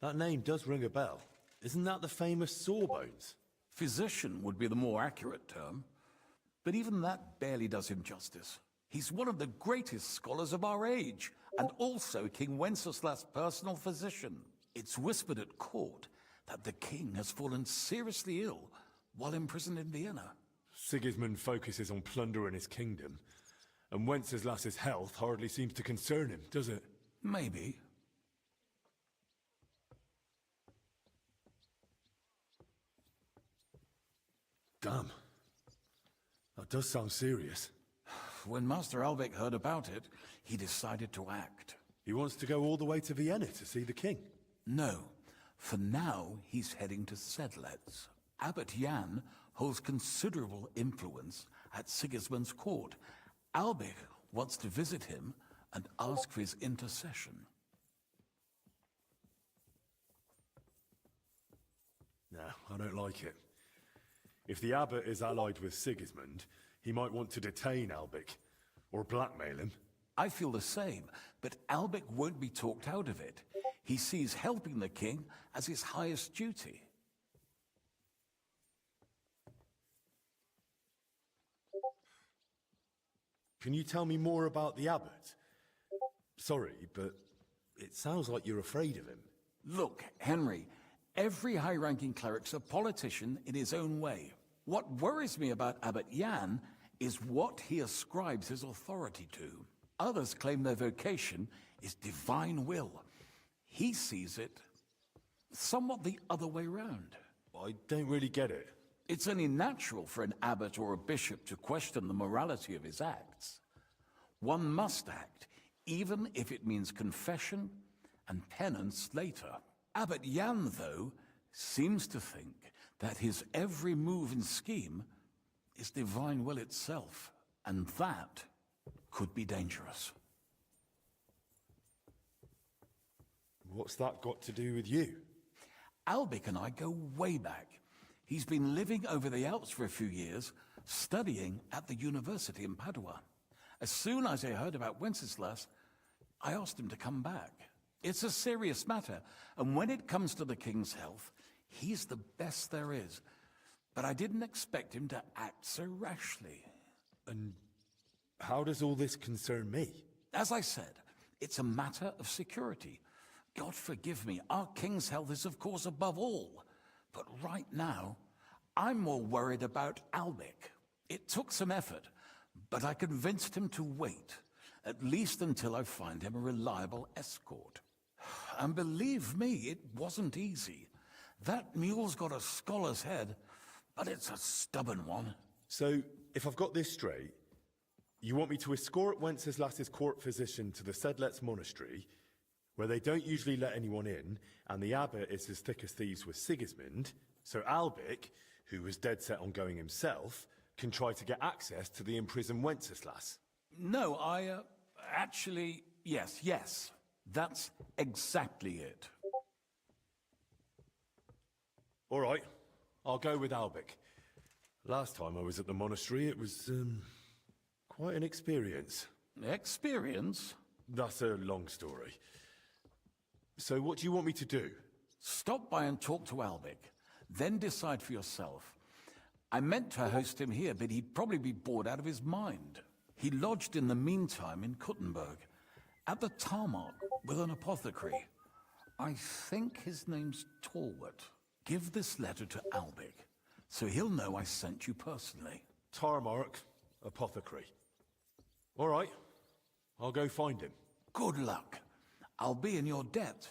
D: That name does ring a bell. Isn't that the famous Sawbones?
B: Physician would be the more accurate term. But even that barely does him justice. He's one of the greatest scholars of our age, and also King Wenceslas' personal physician. It's whispered at court that the king has fallen seriously ill while imprisoned in Vienna.
D: Sigismund focuses on plundering his kingdom, and Wenceslas's health hardly seems to concern him, does it?
B: Maybe.
D: Damn. That does sound serious.
B: When Master Albek heard about it, he decided to act.
D: He wants to go all the way to Vienna to see the king?
B: No. For now, he's heading to Sedlec. Abbot Jan holds considerable influence at Sigismund's court. Albek wants to visit him and ask for his intercession.
D: Nah, I don't like it. If the abbot is allied with Sigismund, he might want to detain Albik, or blackmail him.
B: I feel the same, but Albik won't be talked out of it. He sees helping the king as his highest duty.
D: Can you tell me more about the abbot? Sorry, but it sounds like you're afraid of him.
B: Look, Henry, every high-ranking cleric's a politician in his own way. What worries me about Abbot Jan is what he ascribes his authority to. Others claim their vocation is divine will. He sees it somewhat the other way round.
D: I don't really get it.
B: It's only natural for an abbot or a bishop to question the morality of his acts. One must act, even if it means confession and penance later. Abbot Jan, though, seems to think that his every move and scheme is divine will itself, and that could be dangerous.
D: What's that got to do with you?
B: Albic and I go way back. He's been living over the Alps for a few years, studying at the university in Padua. As soon as I heard about Wenceslas, I asked him to come back. It's a serious matter, and when it comes to the king's health, he's the best there is. But I didn't expect him to act so rashly.
D: And how does all this concern me?
B: As I said, it's a matter of security. God forgive me, our king's health is of course above all. But right now, I'm more worried about Albic. It took some effort, but I convinced him to wait, at least until I find him a reliable escort. And believe me, it wasn't easy. That mule's got a scholar's head, but it's a stubborn one.
D: So, if I've got this straight, you want me to escort Wenceslas's court physician to the Sedlets monastery, where they don't usually let anyone in, and the abbot is as thick as thieves with Sigismund, so Albic, who was dead set on going himself, can try to get access to the imprisoned Wenceslas?
B: No, actually, yes. That's exactly it.
D: All right, I'll go with Albic. Last time I was at the monastery, it was, quite an experience.
B: Experience?
D: That's a long story. So what do you want me to do?
B: Stop by and talk to Albic, then decide for yourself. I meant to host him here, but he'd probably be bored out of his mind. He lodged in the meantime in Kuttenberg, at the tarmac with an apothecary. I think his name's Talbot. Give this letter to Albic, so he'll know I sent you personally.
D: Tarmac, apothecary. All right, I'll go find him.
B: Good luck. I'll be in your debt.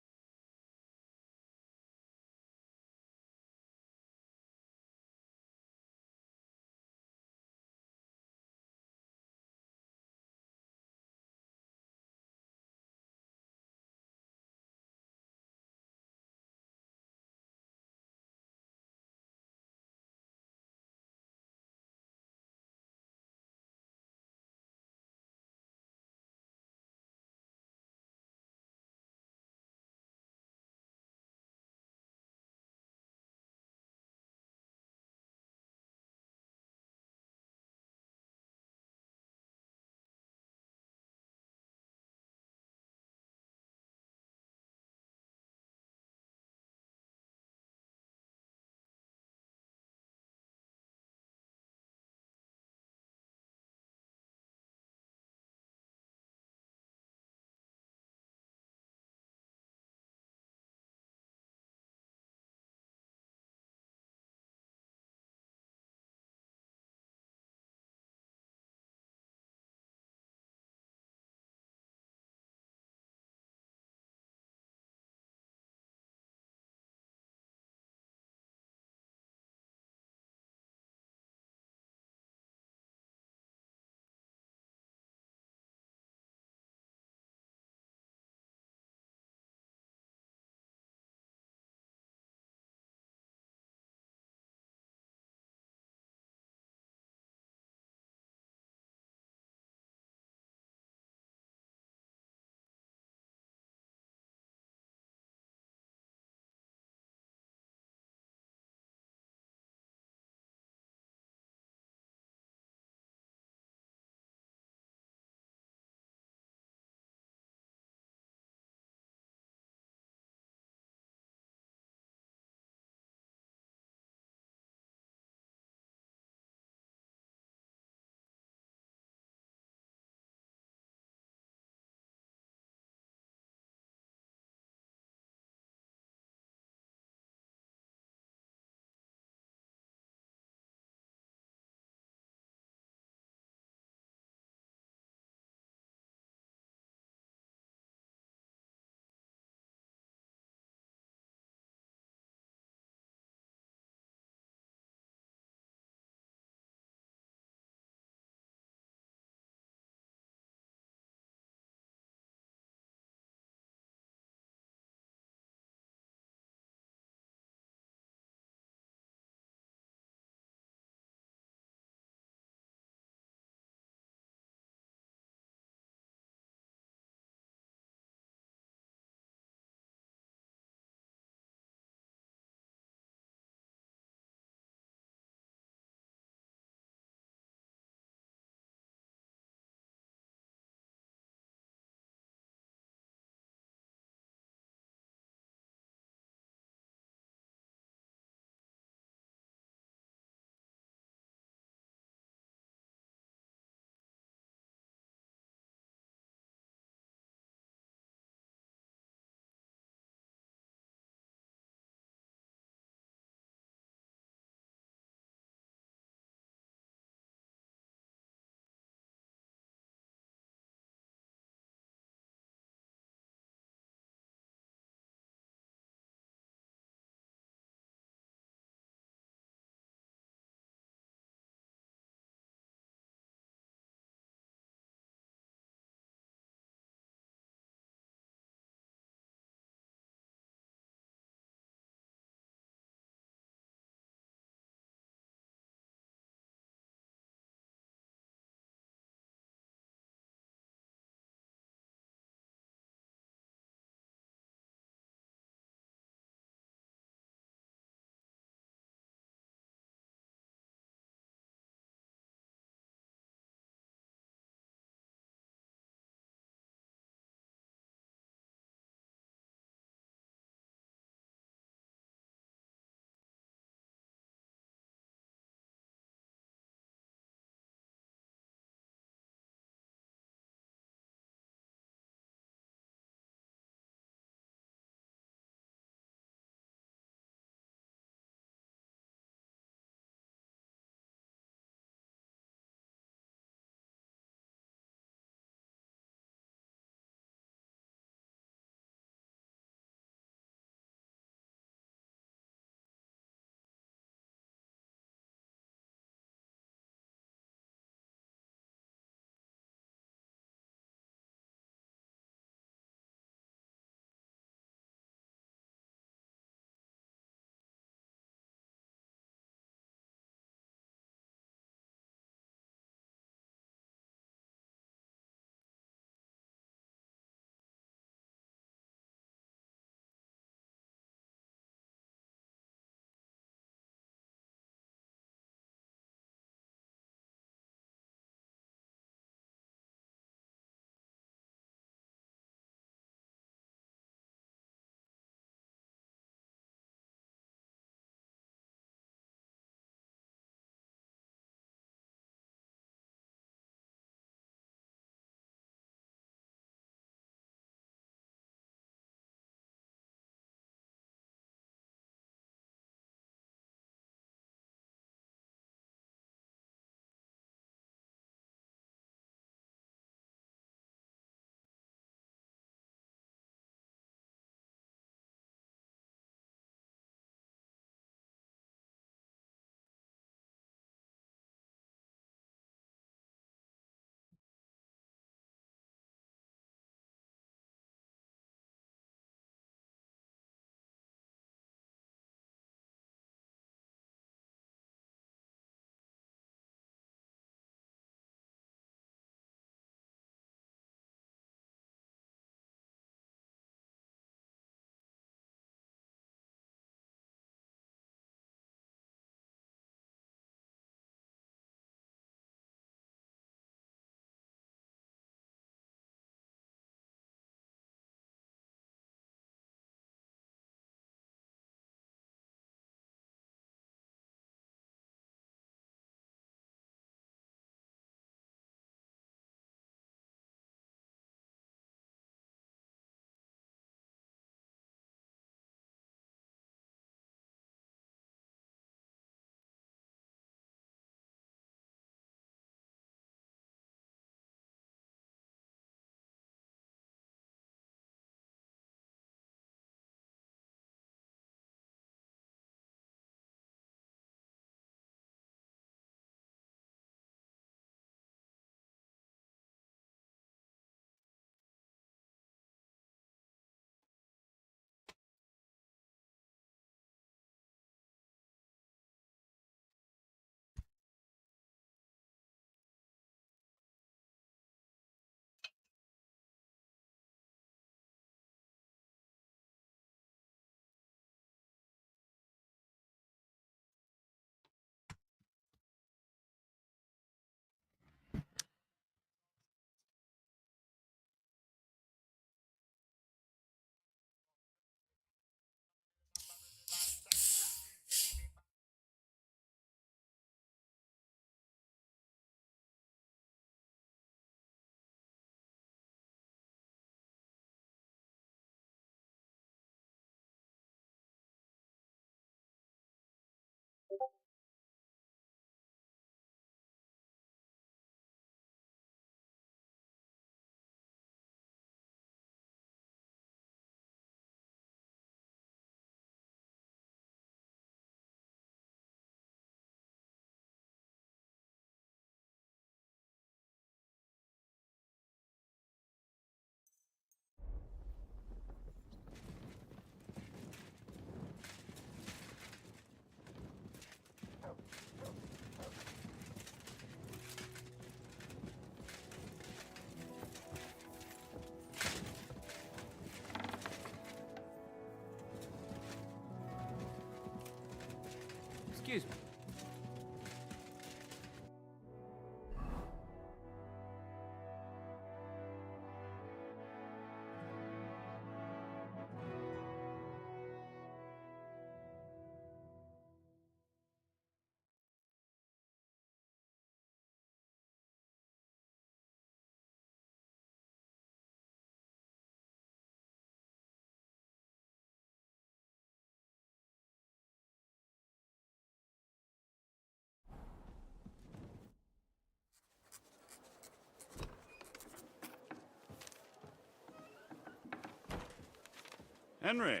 P: Henry.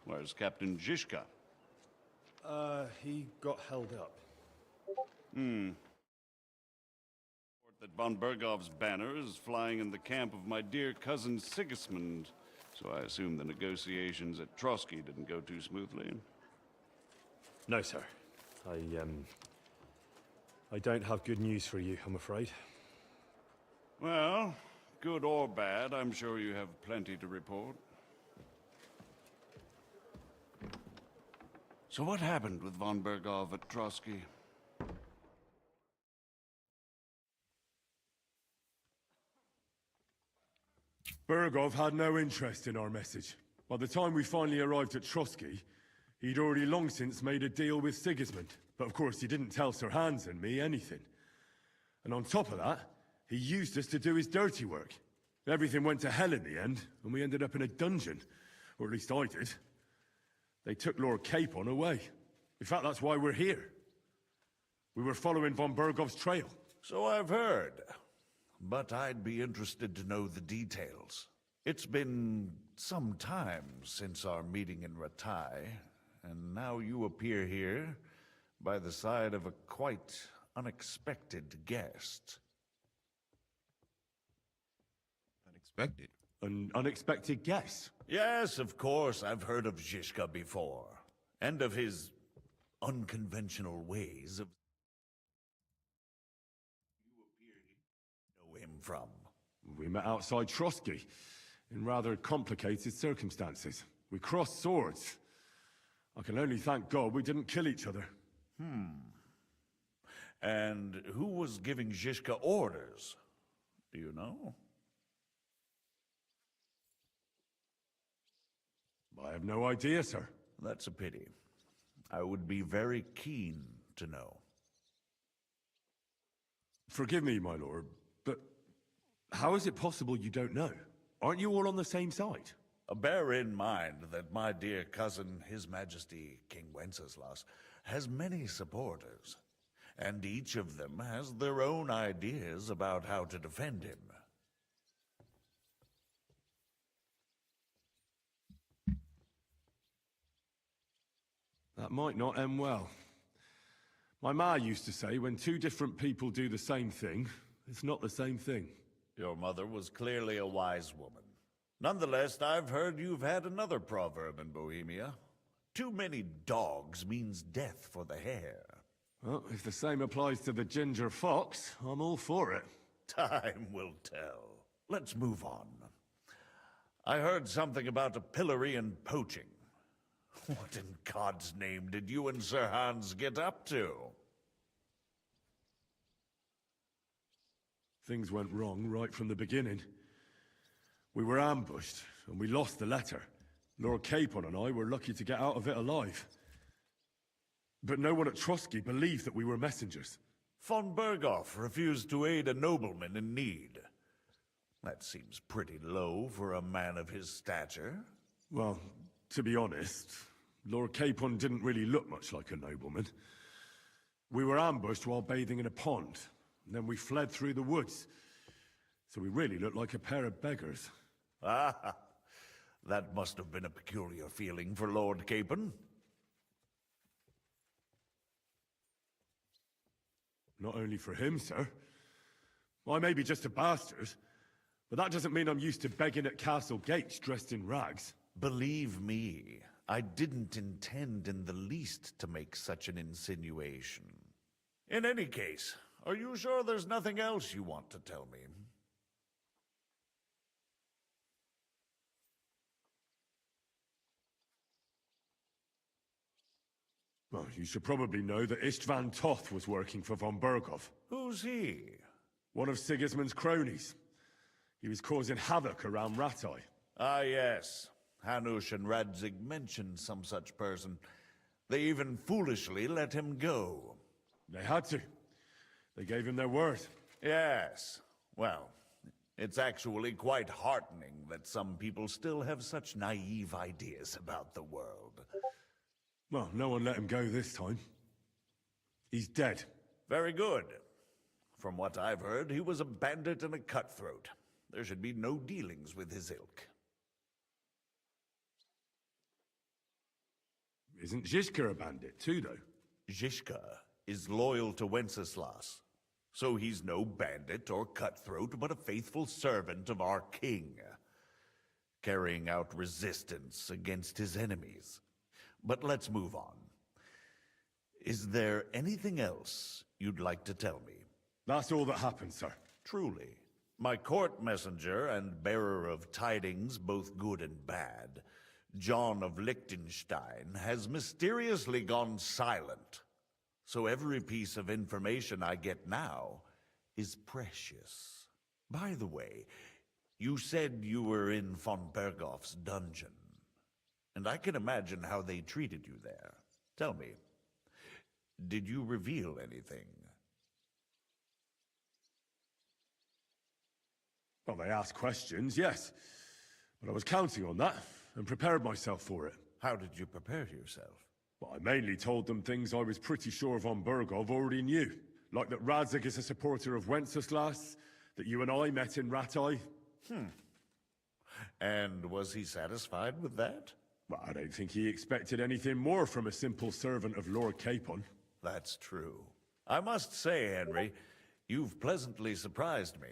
P: Where's Captain Zizka?
K: He got held up.
P: That von Bergov's banner is flying in the camp of my dear cousin Sigismund. So I assume the negotiations at Trotsky didn't go too smoothly.
D: No, sir. I don't have good news for you, I'm afraid.
P: Well, good or bad, I'm sure you have plenty to report. So what happened with von Bergov at Trotsky?
D: Bergov had no interest in our message. By the time we finally arrived at Trotsky, he'd already long since made a deal with Sigismund. But of course, he didn't tell Sir Hans and me anything. And on top of that, he used us to do his dirty work. Everything went to hell in the end, and we ended up in a dungeon. Or at least I did. They took Lord Capon away. In fact, that's why we're here. We were following von Bergov's trail.
Q: So I've heard. But I'd be interested to know the details. It's been some time since our meeting in Ratai, and now you appear here by the side of a quite unexpected guest.
M: Unexpected?
D: An unexpected guest?
Q: Yes, of course, I've heard of Zizka before, and of his unconventional ways of... You appear to know him from.
D: We met outside Trotsky, in rather complicated circumstances. We crossed swords. I can only thank God we didn't kill each other.
Q: And who was giving Zizka orders? Do you know?
D: I have no idea, sir.
Q: That's a pity. I would be very keen to know.
D: Forgive me, my lord, but how is it possible you don't know? Aren't you all on the same side?
Q: Bear in mind that my dear cousin, His Majesty King Wenceslas, has many supporters, and each of them has their own ideas about how to defend him.
D: That might not end well. My ma used to say, when two different people do the same thing, it's not the same thing.
Q: Your mother was clearly a wise woman. Nonetheless, I've heard you've had another proverb in Bohemia. Too many dogs means death for the hare.
D: Well, if the same applies to the ginger fox, I'm all for it.
Q: Time will tell. Let's move on. I heard something about a pillory and poaching. What in God's name did you and Sir Hans get up to?
D: Things went wrong right from the beginning. We were ambushed, and we lost the letter. Lord Capon and I were lucky to get out of it alive. But no one at Trotsky believed that we were messengers.
Q: Von Bergov refused to aid a nobleman in need. That seems pretty low for a man of his stature.
D: Well, to be honest, Lord Capon didn't really look much like a nobleman. We were ambushed while bathing in a pond, and then we fled through the woods. So we really looked like a pair of beggars.
Q: Ah, that must have been a peculiar feeling for Lord Capon.
D: Not only for him, sir. I may be just a bastard, but that doesn't mean I'm used to begging at castle gates dressed in rags.
Q: Believe me, I didn't intend in the least to make such an insinuation. In any case, are you sure there's nothing else you want to tell me?
D: Well, you should probably know that Istvan Toth was working for von Bergov.
Q: Who's he?
D: One of Sigismund's cronies. He was causing havoc around Ratai.
Q: Ah, yes. Hanush and Radzig mentioned some such person. They even foolishly let him go.
D: They had to. They gave him their word.
Q: Yes. Well, it's actually quite heartening that some people still have such naive ideas about the world.
D: Well, no one let him go this time. He's dead.
Q: Very good. From what I've heard, he was a bandit and a cutthroat. There should be no dealings with his ilk.
D: Isn't Zhishka a bandit too, though?
Q: Zhishka is loyal to Wenceslas, so he's no bandit or cutthroat, but a faithful servant of our king, carrying out resistance against his enemies. But let's move on. Is there anything else you'd like to tell me?
D: That's all that happened, sir.
Q: Truly. My court messenger and bearer of tidings, both good and bad, John of Liechtenstein, has mysteriously gone silent. So every piece of information I get now is precious. By the way, you said you were in von Bergoff's dungeon, and I can imagine how they treated you there. Tell me, did you reveal anything?
D: Well, they asked questions, yes. But I was counting on that, and prepared myself for it.
Q: How did you prepare yourself?
D: Well, I mainly told them things I was pretty sure von Bergov already knew. Like that Radzig is a supporter of Wenceslas, that you and I met in Ratai.
Q: And was he satisfied with that?
D: Well, I don't think he expected anything more from a simple servant of Lord Capon.
Q: That's true. I must say, Henry, you've pleasantly surprised me.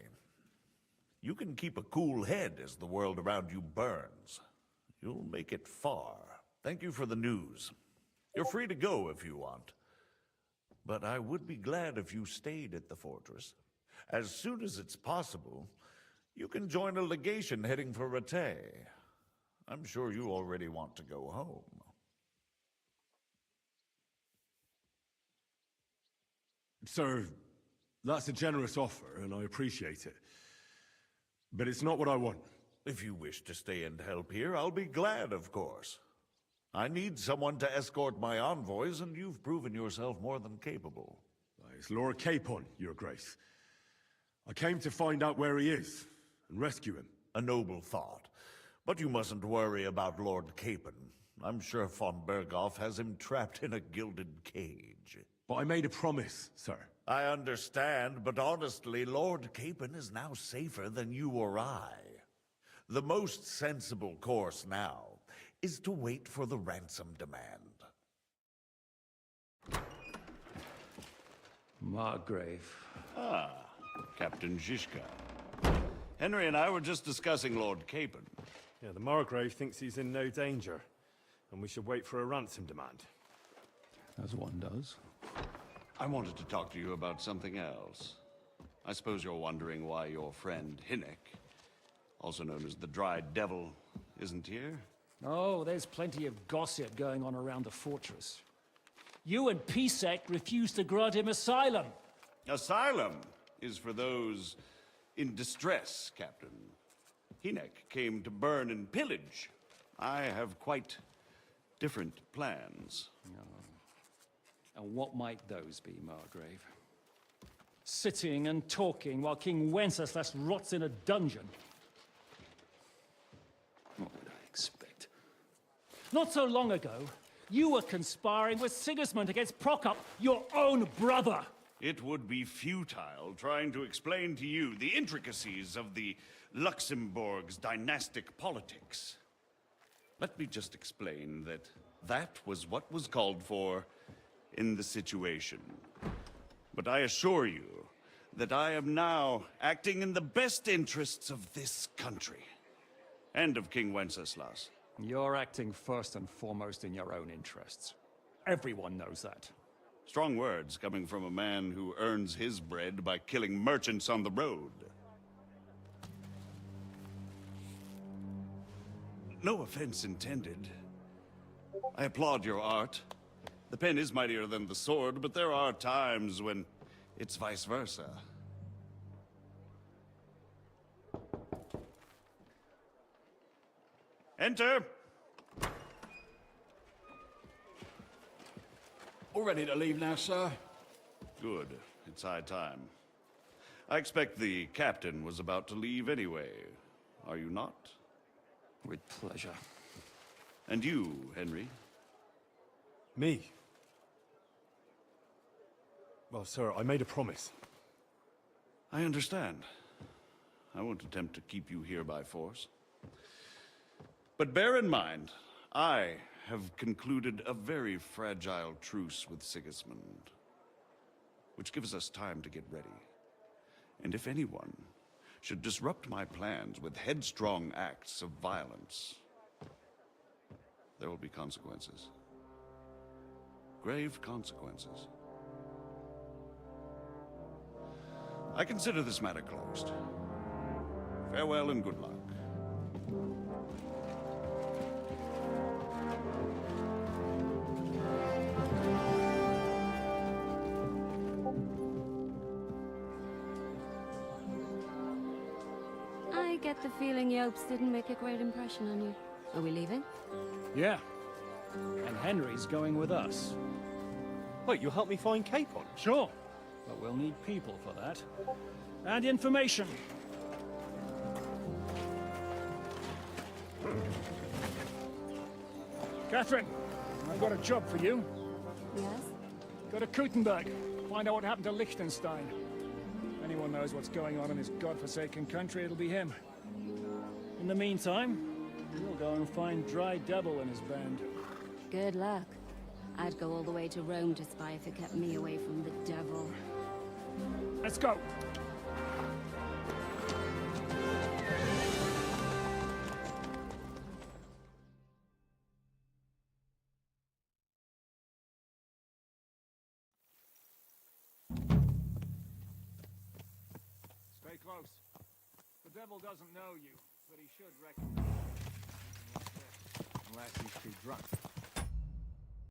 Q: You can keep a cool head as the world around you burns. You'll make it far. Thank you for the news. You're free to go if you want. But I would be glad if you stayed at the fortress. As soon as it's possible, you can join a legation heading for Rattay. I'm sure you already want to go home.
D: Sir, that's a generous offer, and I appreciate it. But it's not what I want.
Q: If you wish to stay and help here, I'll be glad, of course. I need someone to escort my envoys, and you've proven yourself more than capable.
D: It's Lord Capon, Your Grace. I came to find out where he is, and rescue him.
Q: A noble thought. But you mustn't worry about Lord Capon. I'm sure von Bergoff has him trapped in a gilded cage.
D: But I made a promise, sir.
Q: I understand, but honestly, Lord Capon is now safer than you or I. The most sensible course now is to wait for the ransom demand.
A: Margrave.
P: Ah, Captain Zhishka. Henry and I were just discussing Lord Capon.
K: Yeah, the Margrave thinks he's in no danger, and we should wait for a ransom demand.
A: As one does.
P: I wanted to talk to you about something else. I suppose you're wondering why your friend Hinnek, also known as the Dried Devil, isn't here?
A: Oh, there's plenty of gossip going on around the fortress. You and Pisek refused to grant him asylum.
P: Asylum is for those in distress, Captain. Hinnek came to burn and pillage. I have quite different plans.
A: And what might those be, Margrave? Sitting and talking while King Wenceslas rots in a dungeon. What would I expect? Not so long ago, you were conspiring with Sigismund against Prokop, your own brother.
P: It would be futile trying to explain to you the intricacies of the Luxembourg's dynastic politics. Let me just explain that that was what was called for in the situation. But I assure you that I am now acting in the best interests of this country and of King Wenceslas.
A: You're acting first and foremost in your own interests. Everyone knows that.
P: Strong words coming from a man who earns his bread by killing merchants on the road. No offense intended. I applaud your art. The pen is mightier than the sword, but there are times when it's vice versa. Enter!
B: All ready to leave now, sir?
P: Good. It's high time. I expect the captain was about to leave anyway. Are you not?
A: With pleasure.
P: And you, Henry?
K: Me? Well, sir, I made a promise.
P: I understand. I won't attempt to keep you here by force. But bear in mind, I have concluded a very fragile truce with Sigismund, which gives us time to get ready. And if anyone should disrupt my plans with headstrong acts of violence, there will be consequences. Grave consequences. I consider this matter closed. Farewell and good luck.
I: I get the feeling Yopes didn't make a great impression on you. Are we leaving?
A: Yeah. And Henry's going with us.
K: Wait, you'll help me find Capon?
A: Sure. But we'll need people for that. And information. Catherine, I've got a job for you.
I: Yes?
A: Go to Kuttenberg. Find out what happened to Liechtenstein. If anyone knows what's going on in this godforsaken country, it'll be him. In the meantime, we'll go and find Dry Devil and his band.
I: Good luck. I'd go all the way to Rome to spy if it kept me away from the devil.
A: Let's go! Stay close. The devil doesn't know you, but he should recognize you. Unless he's too drunk.